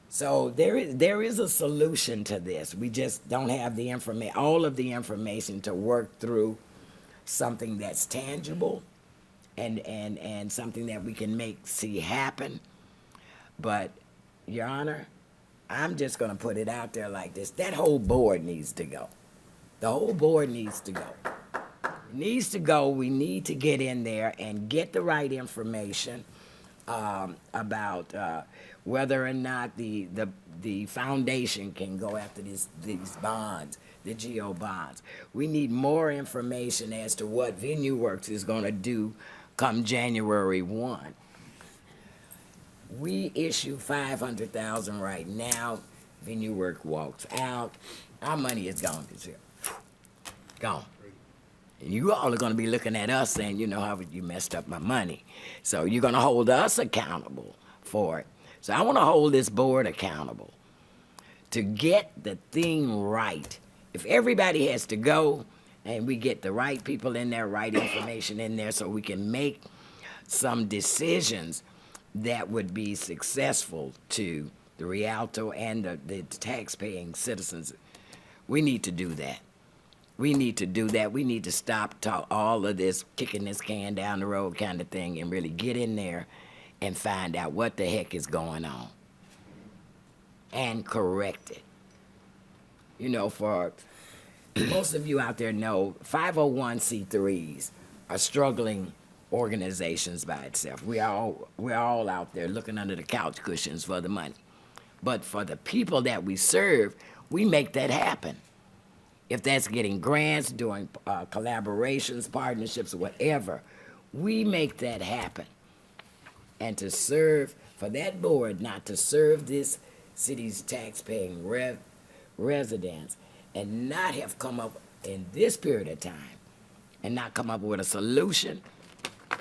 So there is a solution to this. We just don't have the all of the information to work through something that's tangible and something that we can see happen. But, Your Honor, I'm just going to put it out there like this. That whole board needs to go. The whole board needs to go. It needs to go. We need to get in there and get the right information about whether or not the foundation can go after these bonds, the GO bonds. We need more information as to what Venue Works is going to do come January 1. We issue $500,000 right now. Venue Work walks out. Our money is gone this year. Gone. And you all are going to be looking at us saying, you know, how you messed up my money. So you're going to hold us accountable for it. So I want to hold this board accountable to get the thing right. If everybody has to go and we get the right people in there, right information in there so we can make some decisions that would be successful to the Rialto and the tax-paying citizens, we need to do that. We need to do that. We need to stop all of this kicking this can down the road kind of thing and really get in there and find out what the heck is going on and correct it. You know, for most of you out there know, 501c3s are struggling organizations by itself. We're all out there looking under the couch cushions for the money. But for the people that we serve, we make that happen. If that's getting grants, doing collaborations, partnerships, whatever, we make that happen. And to serve, for that board not to serve this city's tax-paying residents and not have come up in this period of time and not come up with a solution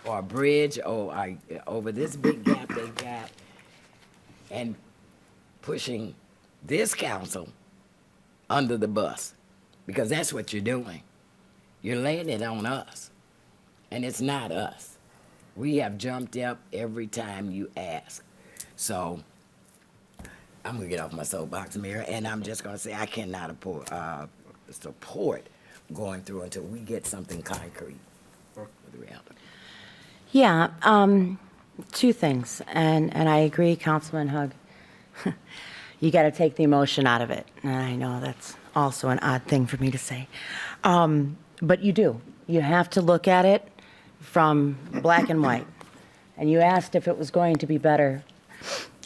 or a bridge or over this big gap they got and pushing this council under the bus. Because that's what you're doing. You're laying it on us. And it's not us. We have jumped up every time you ask. So I'm going to get off my soapbox, Mayor, and I'm just going to say I cannot support going through until we get something concrete with the Rialto. Yeah, two things, and I agree, Councilman Hug. You got to take the emotion out of it. And I know that's also an odd thing for me to say. But you do. You have to look at it from black and white. And you asked if it was going to be better,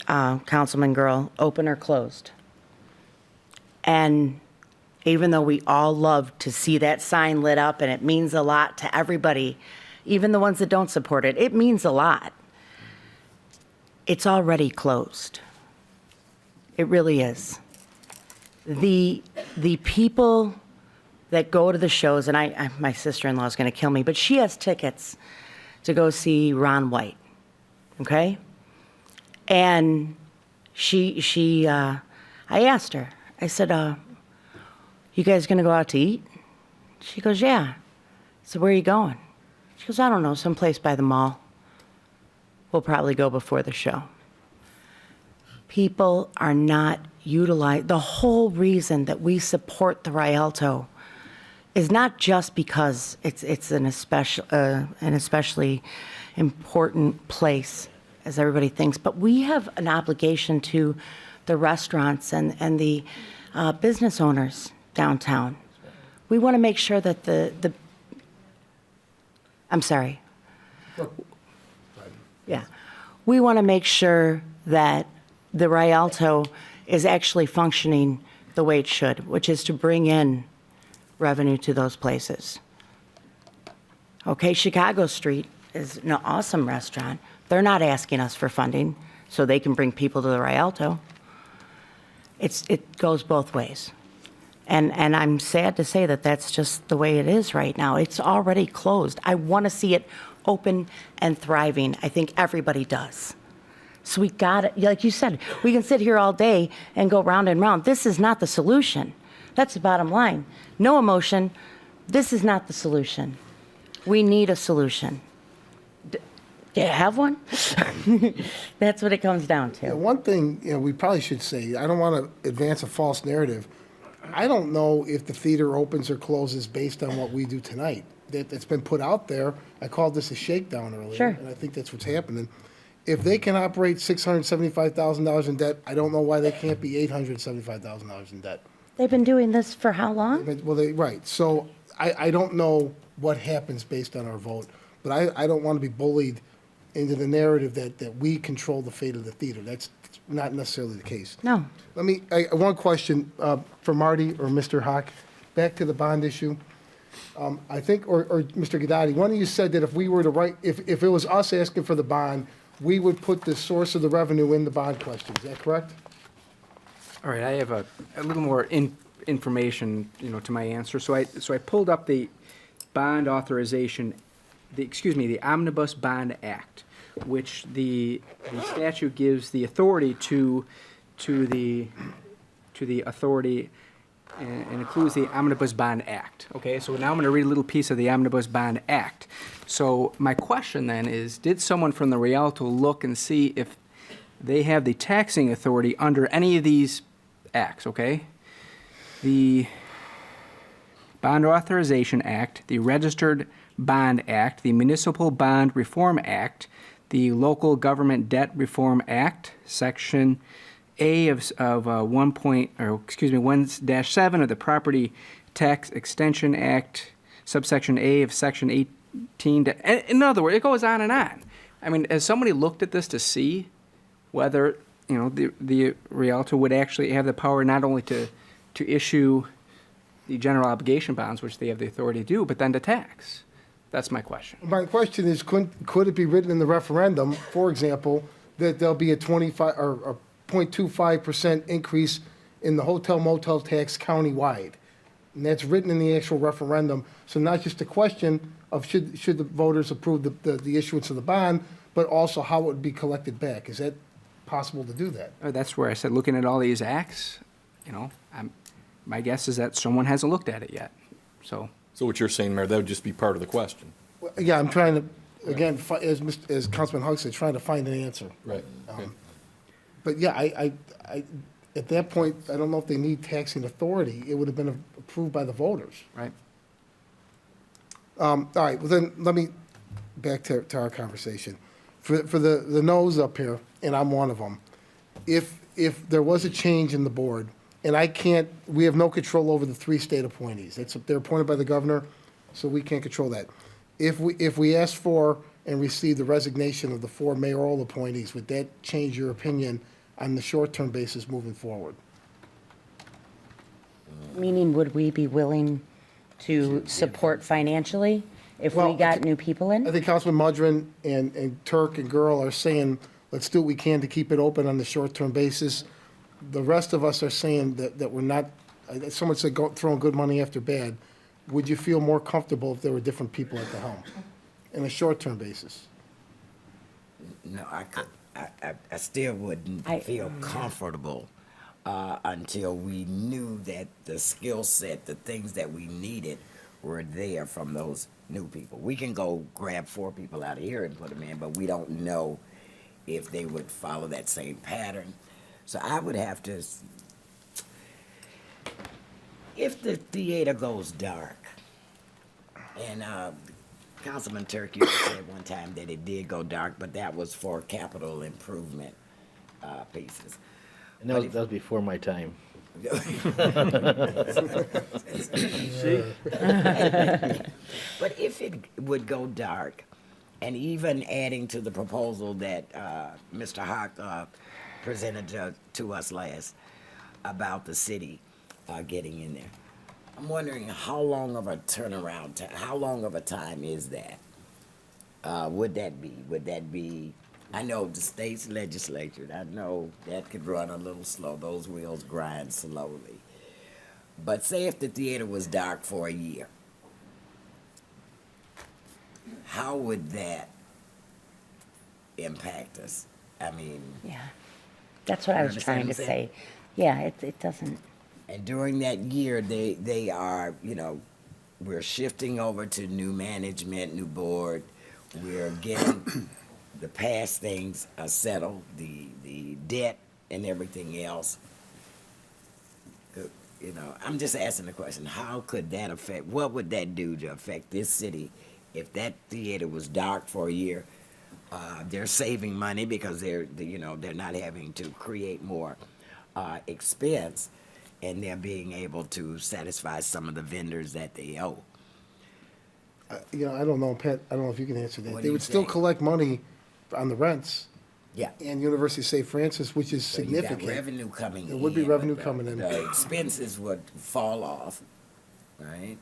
Councilman Girl, open or closed. And even though we all love to see that sign lit up and it means a lot to everybody, even the ones that don't support it, it means a lot. It's already closed. It really is. The people that go to the shows, and my sister-in-law is going to kill me, but she has tickets to go see Ron White, okay? And I asked her, I said, you guys gonna go out to eat? She goes, yeah. So where are you going? She goes, I don't know, someplace by the mall. We'll probably go before the show. People are not utilized. The whole reason that we support the Rialto is not just because it's an especially important place, as everybody thinks, but we have an obligation to the restaurants and the business owners downtown. We want to make sure that I'm sorry. Yeah. We want to make sure that the Rialto is actually functioning the way it should, which is to bring in revenue to those places. Okay, Chicago Street is an awesome restaurant. They're not asking us for funding so they can bring people to the Rialto. It goes both ways. And I'm sad to say that that's just the way it is right now. It's already closed. I want to see it open and thriving. I think everybody does. So we got it, like you said, we can sit here all day and go round and round. This is not the solution. That's the bottom line. No emotion. This is not the solution. We need a solution. Do you have one? That's what it comes down to. Yeah, one thing, we probably should say, I don't want to advance a false narrative. I don't know if the theater opens or closes based on what we do tonight. That's been put out there. I called this a shakedown earlier. Sure. And I think that's what's happening. If they can operate $675,000 in debt, I don't know why they can't be $875,000 in debt. They've been doing this for how long? Well, right. So I don't know what happens based on our vote, but I don't want to be bullied into the narrative that we control the fate of the theater. That's not necessarily the case. No. One question for Marty or Mr. Hawk, back to the bond issue. I think, or Mr. Gadati, one of you said that if we were to write, if it was us asking for the bond, we would put the source of the revenue in the bond question. Is that correct? All right, I have a little more information, to my answer. So I pulled up the bond authorization, the Omnibus Bond Act, which the statute gives the authority to the authority and includes the Omnibus Bond Act. Okay, so now I'm going to read a little piece of the Omnibus Bond Act. So my question then is, did someone from the Rialto look and see if they have the taxing authority under any of these acts, okay? The Bond Authorization Act, the Registered Bond Act, the Municipal Bond Reform Act, the Local Government Debt Reform Act, Section A of 1-7 of the Property Tax Extension Act, subsection A of Section 18. In other words, it goes on and on. I mean, has somebody looked at this to see whether the Rialto would actually have the power not only to issue the general obligation bonds, which they have the authority to do, but then to tax? That's my question. My question is, could it be written in the referendum, for example, that there'll be a 25 or 0.25% increase in the hotel motel tax countywide? And that's written in the actual referendum. So not just a question of should the voters approve the issuance of the bond, but also how it would be collected back. Is that possible to do that? That's where I said, looking at all these acts, my guess is that someone hasn't looked at it yet. So what you're saying, Mayor, that would just be part of the question. Well, yeah, I'm trying to, again, as Councilman Hugg said, trying to find an answer. Right. Okay. But yeah, I at that point, I don't know if they need taxing authority. It would have been approved by the voters. right. All right, well then, let me, back to our conversation. For the no's up here, and I'm one of them, if there was a change in the board, and we have no control over the 3 state appointees. They're appointed by the governor, so we can't control that. If we ask for and receive the resignation of the 4 mayoral appointees, would that change your opinion on the short-term basis moving forward? Meaning, would we be willing to support financially if we Well, got new people I in? think Councilman Mudron and Turk and Girl are saying, let's do what we can to keep it open on the short-term basis. The rest of us are saying that we're not, someone said throwing good money after bad. Would you feel more comfortable if there were different people at the helm in a short-term basis? No, I still wouldn't feel comfortable until we knew that the skill set, the things that we needed were there from those new people. We can go grab 4 people out of here and put them in, but we don't know if they would follow that same pattern. So I would have to, if the theater goes dark, and Councilman Turkey said one time that it did go dark, but that was for capital improvement pieces. And that was before my time. See? But if it would go dark, and even adding to the proposal that Mr. Hawk presented to us last about the city getting in there, I'm wondering how long of a turnaround, how long of a time is that? Would that be? Would that be? I know the state's legislature, I know that could run a little slow. Those wheels grind slowly. But say if the theater was dark for a year, how would that impact us? I mean, Yeah, that's what I You was understand trying to what I'm saying? say. Yeah, it doesn't, and during that year, they are, we're shifting over to new management, new board. We're getting the past things settled, the debt and everything else. I'm just asking the question, how could that affect, what would that do to affect this city if that theater was dark for a year? They're saving money because they're not having to create more expense, and they're being able to satisfy some of the vendors that they owe. I don't know, Pat, I don't know if you can answer that. What do They you would still think? collect money on the rents Yeah. and University of St. Francis, which is So you got significant. revenue coming in. There would be but revenue the- coming in. The expenses would fall off, right?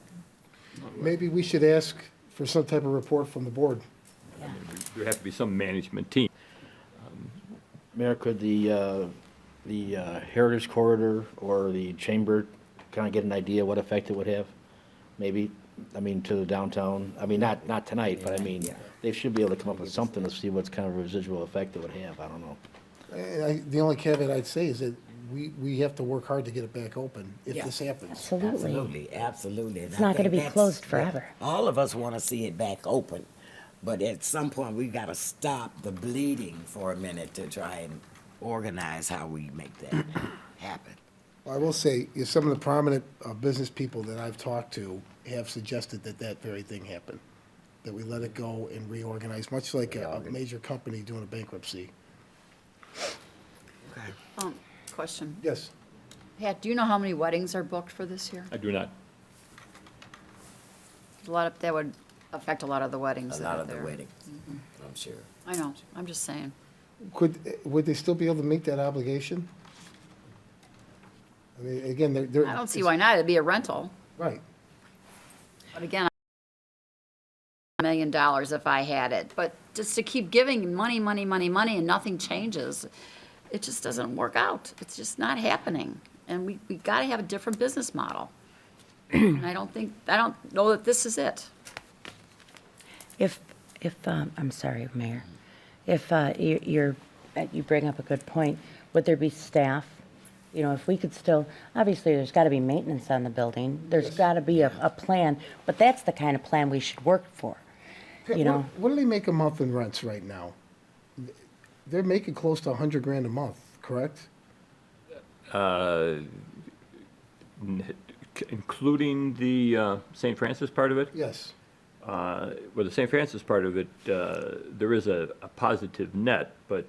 Maybe we should ask for some type of report from the board. There have to be some management team. Mayor, could the Heritage Corridor or the Chamber kind of get an idea what effect it would have? Maybe, to the downtown, not tonight, but Yeah. they should be able to come up with something to see what's kind of residual effect it would have, I don't know. The only caveat I'd say is that we have to work hard to get it back open if Yeah. this happens. absolutely. Absolutely. It's not gonna be closed forever. All of us want to see it back open, but at some point, we've got to stop the bleeding for a minute to try and organize how we make that happen. I will say, some of the prominent business people that I've talked to have suggested that very thing happen, that we let it go and reorganize, much like a major company doing a bankruptcy. Question. Yes. Pat, do you know how many weddings are booked for this year? I do not. That would affect a lot of the weddings A that lot are of the there. wedding, I'm sure. I know, I'm just saying. Would they still be able to meet that obligation? I mean, again, they're. I don't see why not, it'd be a rental. Right. But again, $1 million if I had it, but just to keep giving money and nothing changes, it just doesn't work out. It's just not happening. And we gotta have a different business model. And I don't know that this is it. If, I'm sorry, Mayor, if you bring up a good point, would there be staff? If we could still, obviously, there's got to be maintenance on the building. There's got to be a plan, but that's the kind of plan we should work for, What do they make a month in rents right now? They're making close to $100,000 a month, correct? Including the St. Francis part of it? Yes. Well, the St. Francis part of it, there is a positive net, but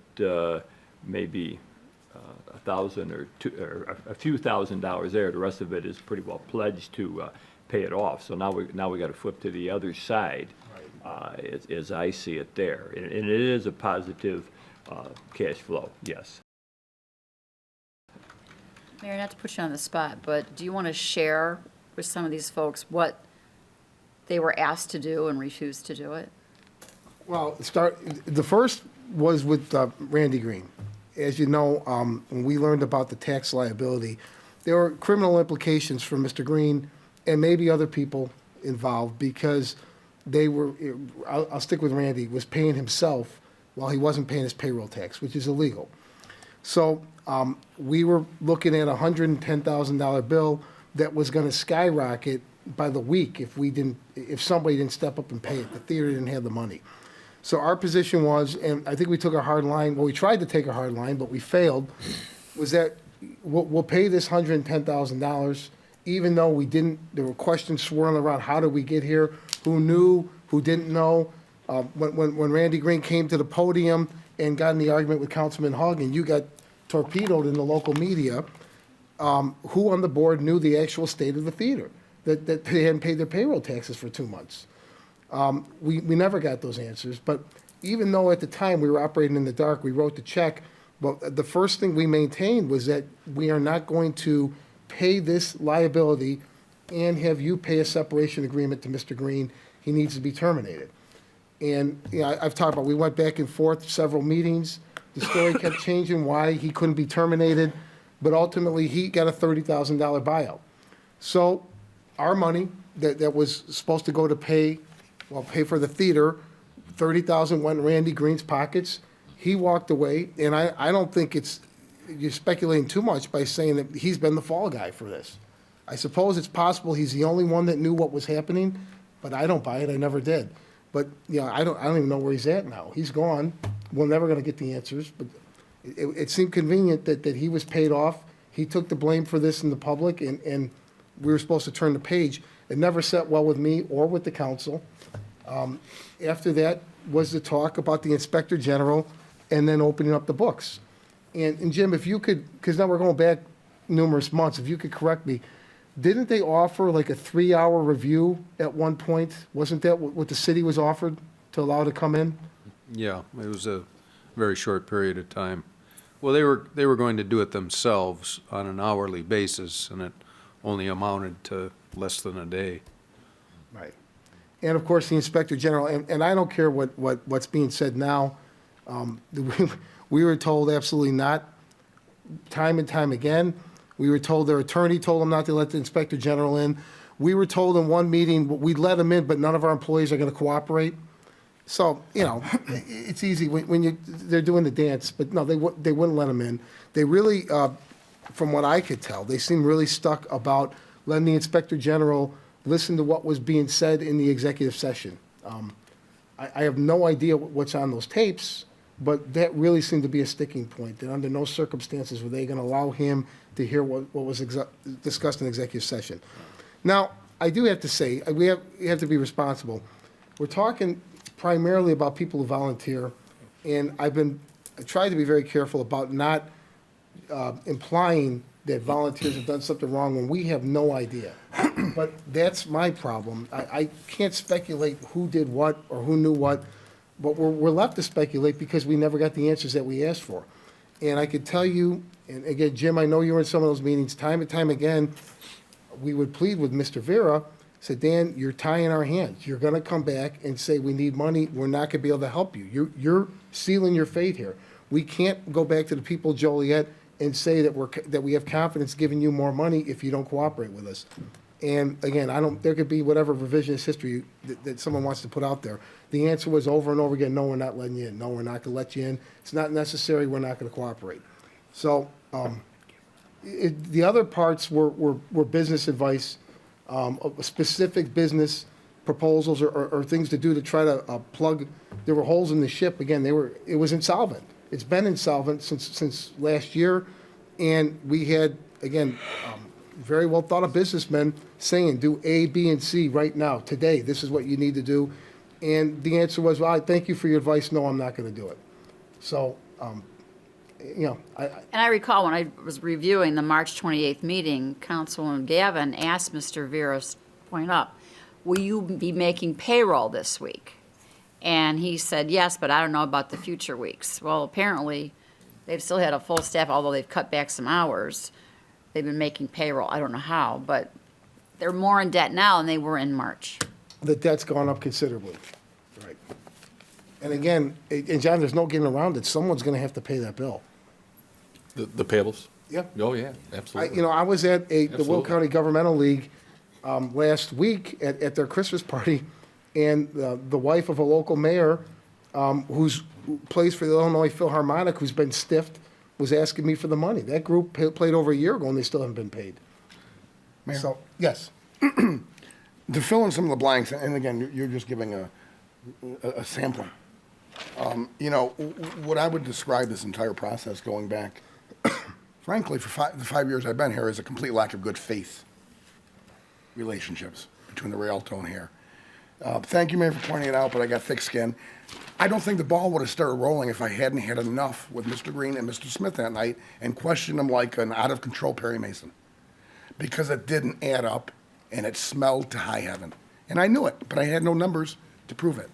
maybe $1,000 or a few $1,000s there. The rest of it is pretty well pledged to pay it off. So now we got to flip to the other side, as I see it there. And it is a positive cash flow, yes. Mayor, not to put you on the spot, but do you want to share with some of these folks what they were asked to do and refused to do it? Well, the first was with Randy Green. As you know, when we learned about the tax liability, there were criminal implications for Mr. Green and maybe other people involved because they were, I'll stick with Randy, was paying himself while he wasn't paying his payroll tax, which is illegal. So we were looking at a $110,000 bill that was going to skyrocket by the week if somebody didn't step up and pay it. The theater didn't have the money. So our position was, and I think we took a hard line, well, we tried to take a hard line, but we failed, was that we'll pay this $110,000, even though there were questions swirling around, how did we get here? Who knew? Who didn't know? When Randy Green came to the podium and got in the argument with Councilman Hogg, and you got torpedoed in the local media, who on the board knew the actual state of the theater? That they hadn't paid their payroll taxes for 2 months. We never got those answers, but even though at the time we were operating in the dark, we wrote the check, but the first thing we maintained was that we are not going to pay this liability and have you pay a separation agreement to Mr. Green. He needs to be terminated. And, I've talked about, we went back and forth, several meetings. The story kept changing why he couldn't be terminated, but ultimately he got a $30,000 buyout. So our money that was supposed to go to pay for the theater, $30,000 went in Randy Green's pockets. He walked away, and I don't think you're speculating too much by saying that he's been the fall guy for this. I suppose it's possible he's the only one that knew what was happening, but I don't buy it. I never did. But, I don't even know where he's at now. He's gone. We're never going to get the answers, but it seemed convenient that he was paid off. He took the blame for this in the public, and we were supposed to turn the page. It never sat well with me or with the council. After that was the talk about the Inspector General and then opening up the books. And Jim, if you could, because now we're going back numerous months, if you could correct me, didn't they offer like a 3-hour review at one point? Wasn't that what the city was offered to allow to come in? Yeah, it was a very short period of time. Well, they were going to do it themselves on an hourly basis, and it only amounted to less than a day. Right. And of course, the Inspector General, and I don't care what's being said now, we were told absolutely not, time and time again. We were told their attorney told them not to let the Inspector General in. We were told in one meeting, we'd let them in, but none of our employees are going to cooperate. So, it's easy when they're doing the dance, but no, they wouldn't let them in. They really, from what I could tell, they seemed really stuck about letting the Inspector General listen to what was being said in the executive session. I have no idea what's on those tapes, but that really seemed to be a sticking point, that under no circumstances were they going to allow him to hear what was discussed in executive session. Now, I do have to say, we have to be responsible. We're talking primarily about people who volunteer, and I tried to be very careful about not implying that volunteers have done something wrong when we have no idea. But that's my problem. I can't speculate who did what or who knew what, but we're left to speculate because we never got the answers that we asked for. And I could tell you, and again, Jim, I know you were in some of those meetings, time and time again, we would plead with Mr. Vera, said, Dan, you're tying our hands. You're going to come back and say, we need money. We're not going to be able to help you. You're sealing your fate here. We can't go back to the people of Joliet and say that we have confidence giving you more money if you don't cooperate with us. And again, there could be whatever revisionist history that someone wants to put out there. The answer was over and over again, no, we're not letting you in. No, we're not going to let you in. It's not necessary. We're not going to cooperate. So the other parts were business advice, specific business proposals or things to do to try to plug. There were holes in the ship. Again, it was insolvent. It's been insolvent since last year. And we had, again, very well thought of businessmen saying, do A, B, and C right now, today. This is what you need to do. And the answer was, well, I thank you for your advice. No, I'm not going to do it. So, And I recall when I was reviewing the March 28th meeting, Councilman Gavin asked Mr. Vera's point up, will you be making payroll this week? And he said, yes, but I don't know about the future weeks. Well, apparently, they've still had a full staff, although they've cut back some hours. They've been making payroll. I don't know how, but they're more in debt now than they were in March. the debt's gone up considerably. Right. And again, and John, there's no getting around it. Someone's going to have to pay that bill. The payables? Yeah. Oh, yeah, absolutely. I was at the Will Absolutely. County Governmental League last week at their Christmas party, and the wife of a local mayor who plays for the Illinois Philharmonic, who's been stiffed, was asking me for the money. That group played over a year ago, and they still haven't been paid. Mayor? So, yes. To fill in some of the blanks, and again, you're just giving a sampling. You know, what I would describe this entire process going back, frankly, for the 5 years I've been here, is a complete lack of good faith relationships between the Rialto and here. Thank you, Mayor, for pointing it out, but I got thick skin. I don't think the ball would have started rolling if I hadn't had enough with Mr. Green and Mr. Smith that night and questioned them like an out-of-control Perry Mason. Because it didn't add up, and it smelled to high heaven. And I knew it, but I had no numbers to prove it.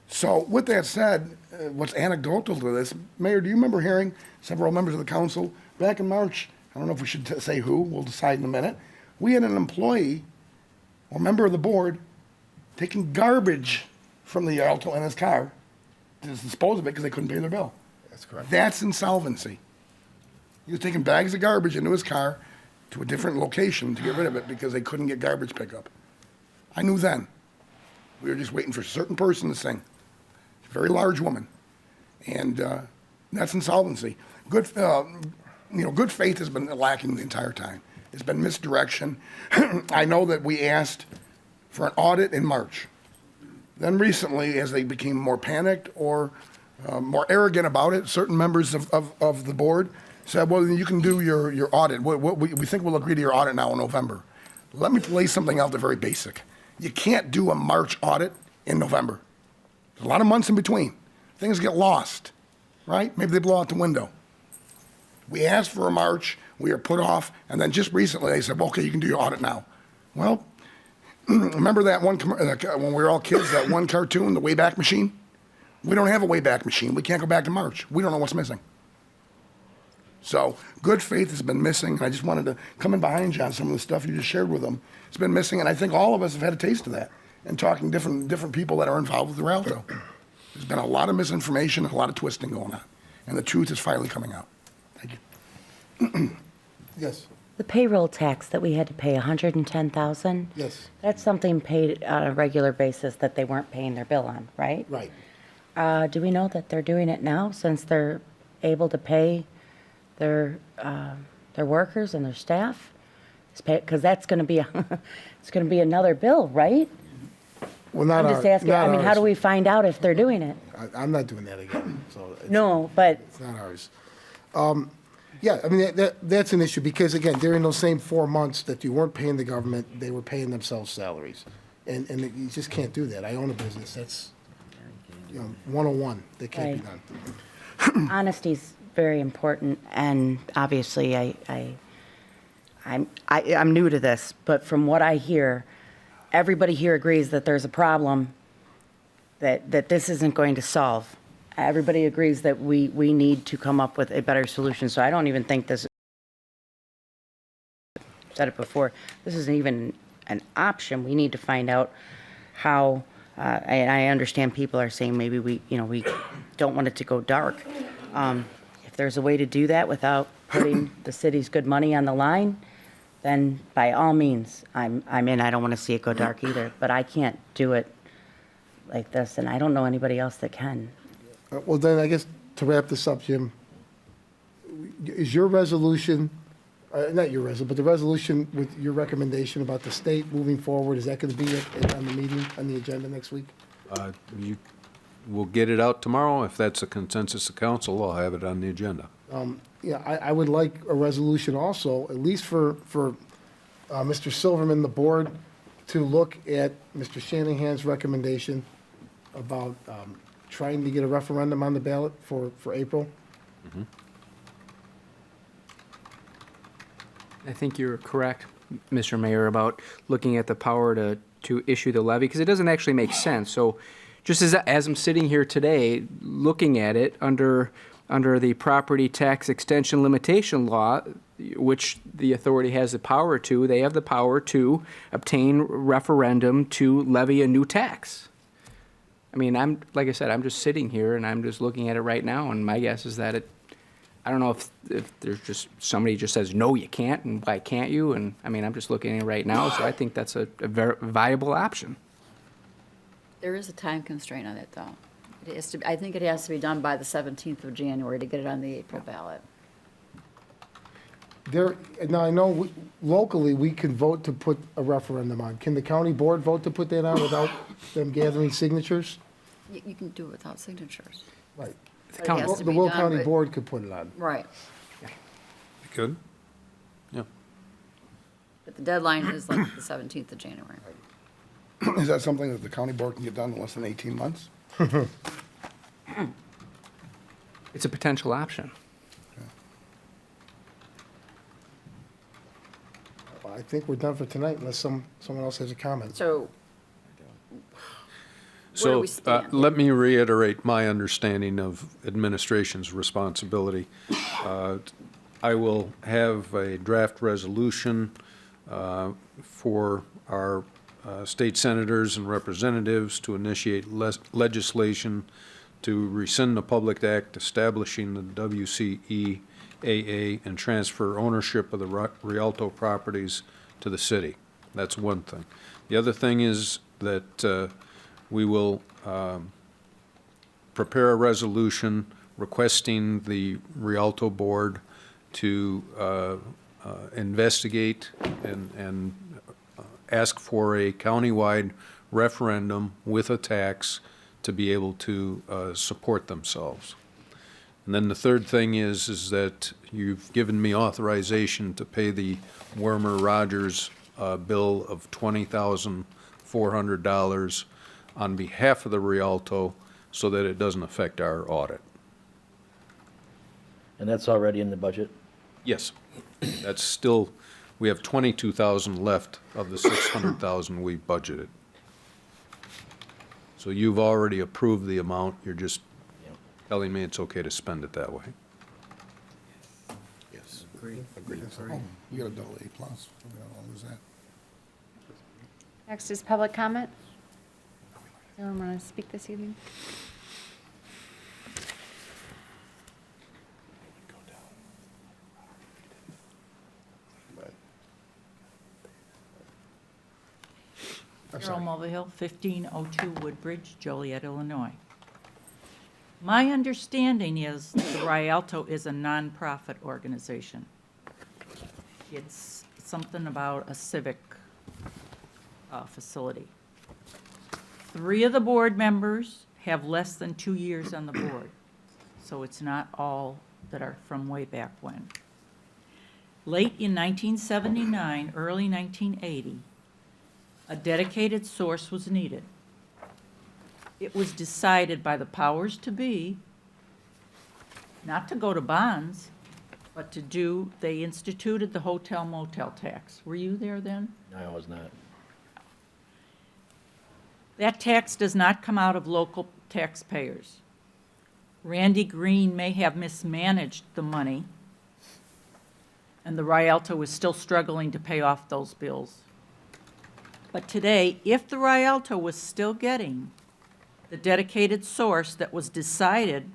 So with that said, what's anecdotal to this, Mayor, do you remember hearing several members of the council back in March, I don't know if we should say who, we'll decide in a minute, we had an employee or member of the board taking garbage from the Rialto in his car to dispose of it because they couldn't pay their bill. That's correct. That's insolvency. He was taking bags of garbage into his car to a different location to get rid of it because they couldn't get garbage pickup. I knew then. We were just waiting for a certain person to sing. A very large woman. And that's insolvency. Good faith has been lacking the entire time. It's been misdirection. I know that we asked for an audit in March. Then recently, as they became more panicked or more arrogant about it, certain members of the board said, well, you can do your audit. We think we'll agree to your audit now in November. Let me lay something out there very basic. You can't do a March audit in November. There's a lot of months in between. Things get lost, right? Maybe they blow out the window. We asked for a March, we are put off, and then just recently they said, well, okay, you can do your audit now. Well, remember that one, when we were all kids, that one cartoon, the Wayback Machine? We don't have a Wayback Machine. We can't go back to March. We don't know what's missing. So good faith has been missing, and I just wanted to come in behind you on some of the stuff you just shared with them. It's been missing, and I think all of us have had a taste of that and talking different people that are involved with the Rialto. There's been a lot of misinformation and a lot of twisting going on, and the truth is finally coming out. Thank you. Yes, The payroll tax that we had to pay, 110,000? yes, That's something paid on a regular basis that they weren't paying their bill on, right? right. Do we know that they're doing it now since they're able to pay their workers and their staff? Because that's going to be it's going to be another bill, right? Well, not I'm just asking. not I mean, how ours. do we find out if they're doing it? I'm not doing that again, so. No, but It's not ours. Yeah, I mean, that's an issue, because again, during those same 4 months that you weren't paying the government, they were paying themselves salaries. And you just can't do that. I own a business, that's, 101, that can't be done. honesty's very important, and obviously I'm new to this, but from what I hear, everybody here agrees that there's a problem that this isn't going to solve. Everybody agrees that we need to come up with a better solution, so I don't even think this, said it before, this isn't even an option. We need to find out how, and I understand people are saying maybe we don't want it to go dark. If there's a way to do that without putting the city's good money on the line, then by all means, I'm in. I don't want to see it go dark either, but I can't do it like this, and I don't know anybody else that can. Well, then, I guess, to wrap this up, Jim, is your resolution, not your resolution, but the resolution with your recommendation about the state moving forward, is that going to be on the meeting, on the agenda next week? We'll get it out tomorrow. If that's a consensus of council, I'll have it on the agenda. Yeah, I would like a resolution also, at least for Mr. Silverman, the board, to look at Mr. Shanahan's recommendation about trying to get a referendum on the ballot for April. I think you're correct, Mr. Mayor, about looking at the power to issue the levy, because it doesn't actually make sense. So just as I'm sitting here today, looking at it under the property tax extension limitation law, which the authority has the power to, they have the power to obtain referendum to levy a new tax. I mean, like I said, I'm just sitting here and I'm just looking at it right now, and my guess is that I don't know if there's just somebody just says, no, you can't, and why can't you? And I mean, I'm just looking at it right now, so I think that's a very viable option. There is a time constraint on it, though. I think it has to be done by the 17th of January to get it on the April ballot. now I know locally, we can vote to put a referendum on. Can the county board vote to put that on without them gathering signatures? You can do it without signatures. Right. But it has to The be Will done, County but- Board could put it on. Right, Good? Yeah. but the deadline is like the 17th of January. Is that something that the county board can get done in less than 18 months? It's a potential option. Well, I think we're done for tonight unless someone else has a comment. So, where do So we stand? let me reiterate my understanding of administration's responsibility. I will have a draft resolution for our state senators and representatives to initiate legislation to rescind the Public Act establishing the WCEAA and transfer ownership of the Rialto properties to the city. That's one thing. The other thing is that we will prepare a resolution requesting the Rialto Board to investigate and ask for a countywide referendum with a tax to be able to support themselves. And then the third thing is that you've given me authorization to pay the Wormer-Rogers bill of $20,400 on behalf of the Rialto so that it doesn't affect our audit. And that's already in the budget? Yes, that's still, we have 22,000 left of the 600,000 we budgeted. So you've already approved the amount, you're just telling me it's okay to spend it that way. Yes. Agreed. Oh, you got a double A plus. We don't lose that. Next is public comment. Anyone want to speak this evening? Carol Mulvihill, 1502 Woodbridge, Joliet, Illinois. My understanding is the Rialto is a nonprofit organization. It's something about a civic facility. 3 of the board members have less than 2 years on the board, so it's not all that are from way back when. Late in 1979, early 1980, a dedicated source was needed. It was decided by the powers to be not to go to bonds, but to do, they instituted the hotel motel tax. Were you there then? No, I was not. That tax does not come out of local taxpayers. Randy Green may have mismanaged the money, and the Rialto is still struggling to pay off those bills. But today, if the Rialto was still getting the dedicated source that was decided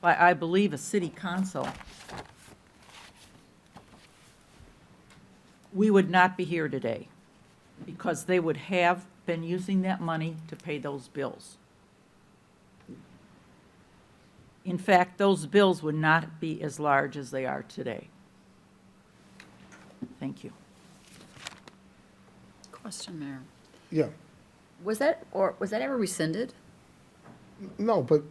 by, I believe, a city council, we would not be here today because they would have been using that money to pay those bills. In fact, those bills would not be as large as they are today. Thank you. Question, Mayor. Yeah. Was that ever rescinded? No, but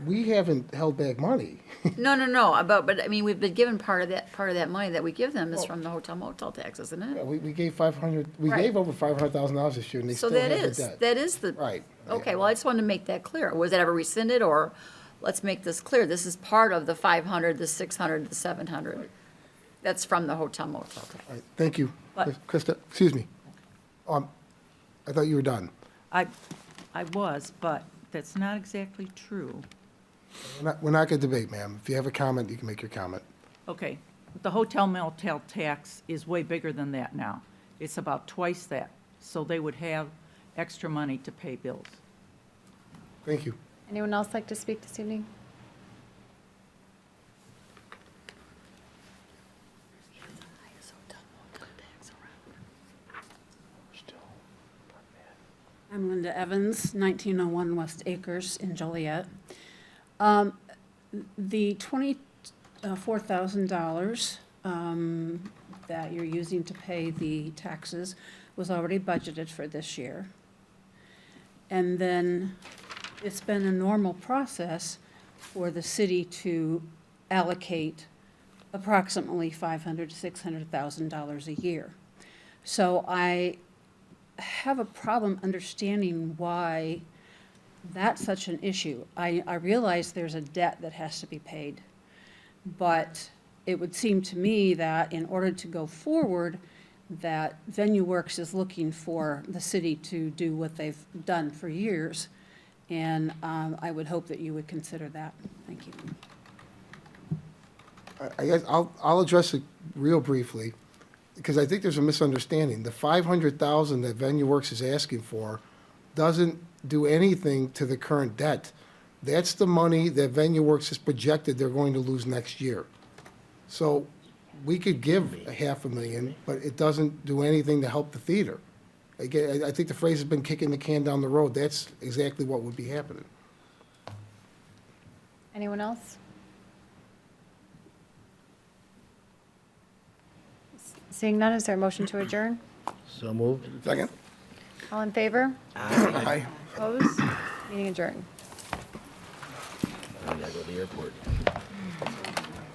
we haven't held back money. No, but I mean, we've been given part of that money that we give them is from the hotel motel tax, isn't Yeah, it? we gave 500, we Right. gave over $500,000 this year and they So still that have the is, debt. that is the. Right. Okay, well, I just wanted to make that clear. Was it ever rescinded, or, let's make this clear, this is part of the 500, the 600, the 700. That's from the hotel motel tax. All right, thank you. But- Krista, excuse me. I thought you were done. I was, but that's not exactly true. We're not going to debate, ma'am. If you have a comment, you can make your comment. Okay, the hotel motel tax is way bigger than that now. It's about twice that, so they would have extra money to pay bills. Thank you. Anyone else like to speak this evening? I'm Linda Evans, 1901 West Acres in Joliet. The $24,000 that you're using to pay the taxes was already budgeted for this year. And then it's been a normal process for the city to allocate approximately $500,000 to $600,000 a year. So I have a problem understanding why that's such an issue. I realize there's a debt that has to be paid, but it would seem to me that in order to go forward, that Venue Works is looking for the city to do what they've done for years, and I would hope that you would consider that. Thank you. I guess I'll address it real briefly, because I think there's a misunderstanding. The 500,000 that Venue Works is asking for doesn't do anything to the current debt. That's the money that Venue Works has projected they're going to lose next year. So we could give $500,000, but it doesn't do anything to help the theater. Again, I think the phrase has been kicking the can down the road. That's exactly what would be happening. Anyone else? Seeing none, is there a motion to adjourn? So moved. Second? All in favor? Aye. Opposed? Meeting adjourned. I gotta go to the airport.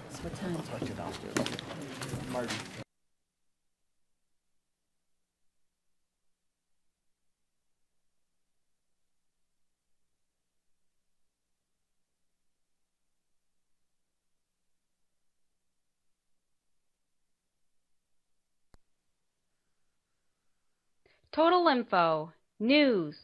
So what time? Total info, news,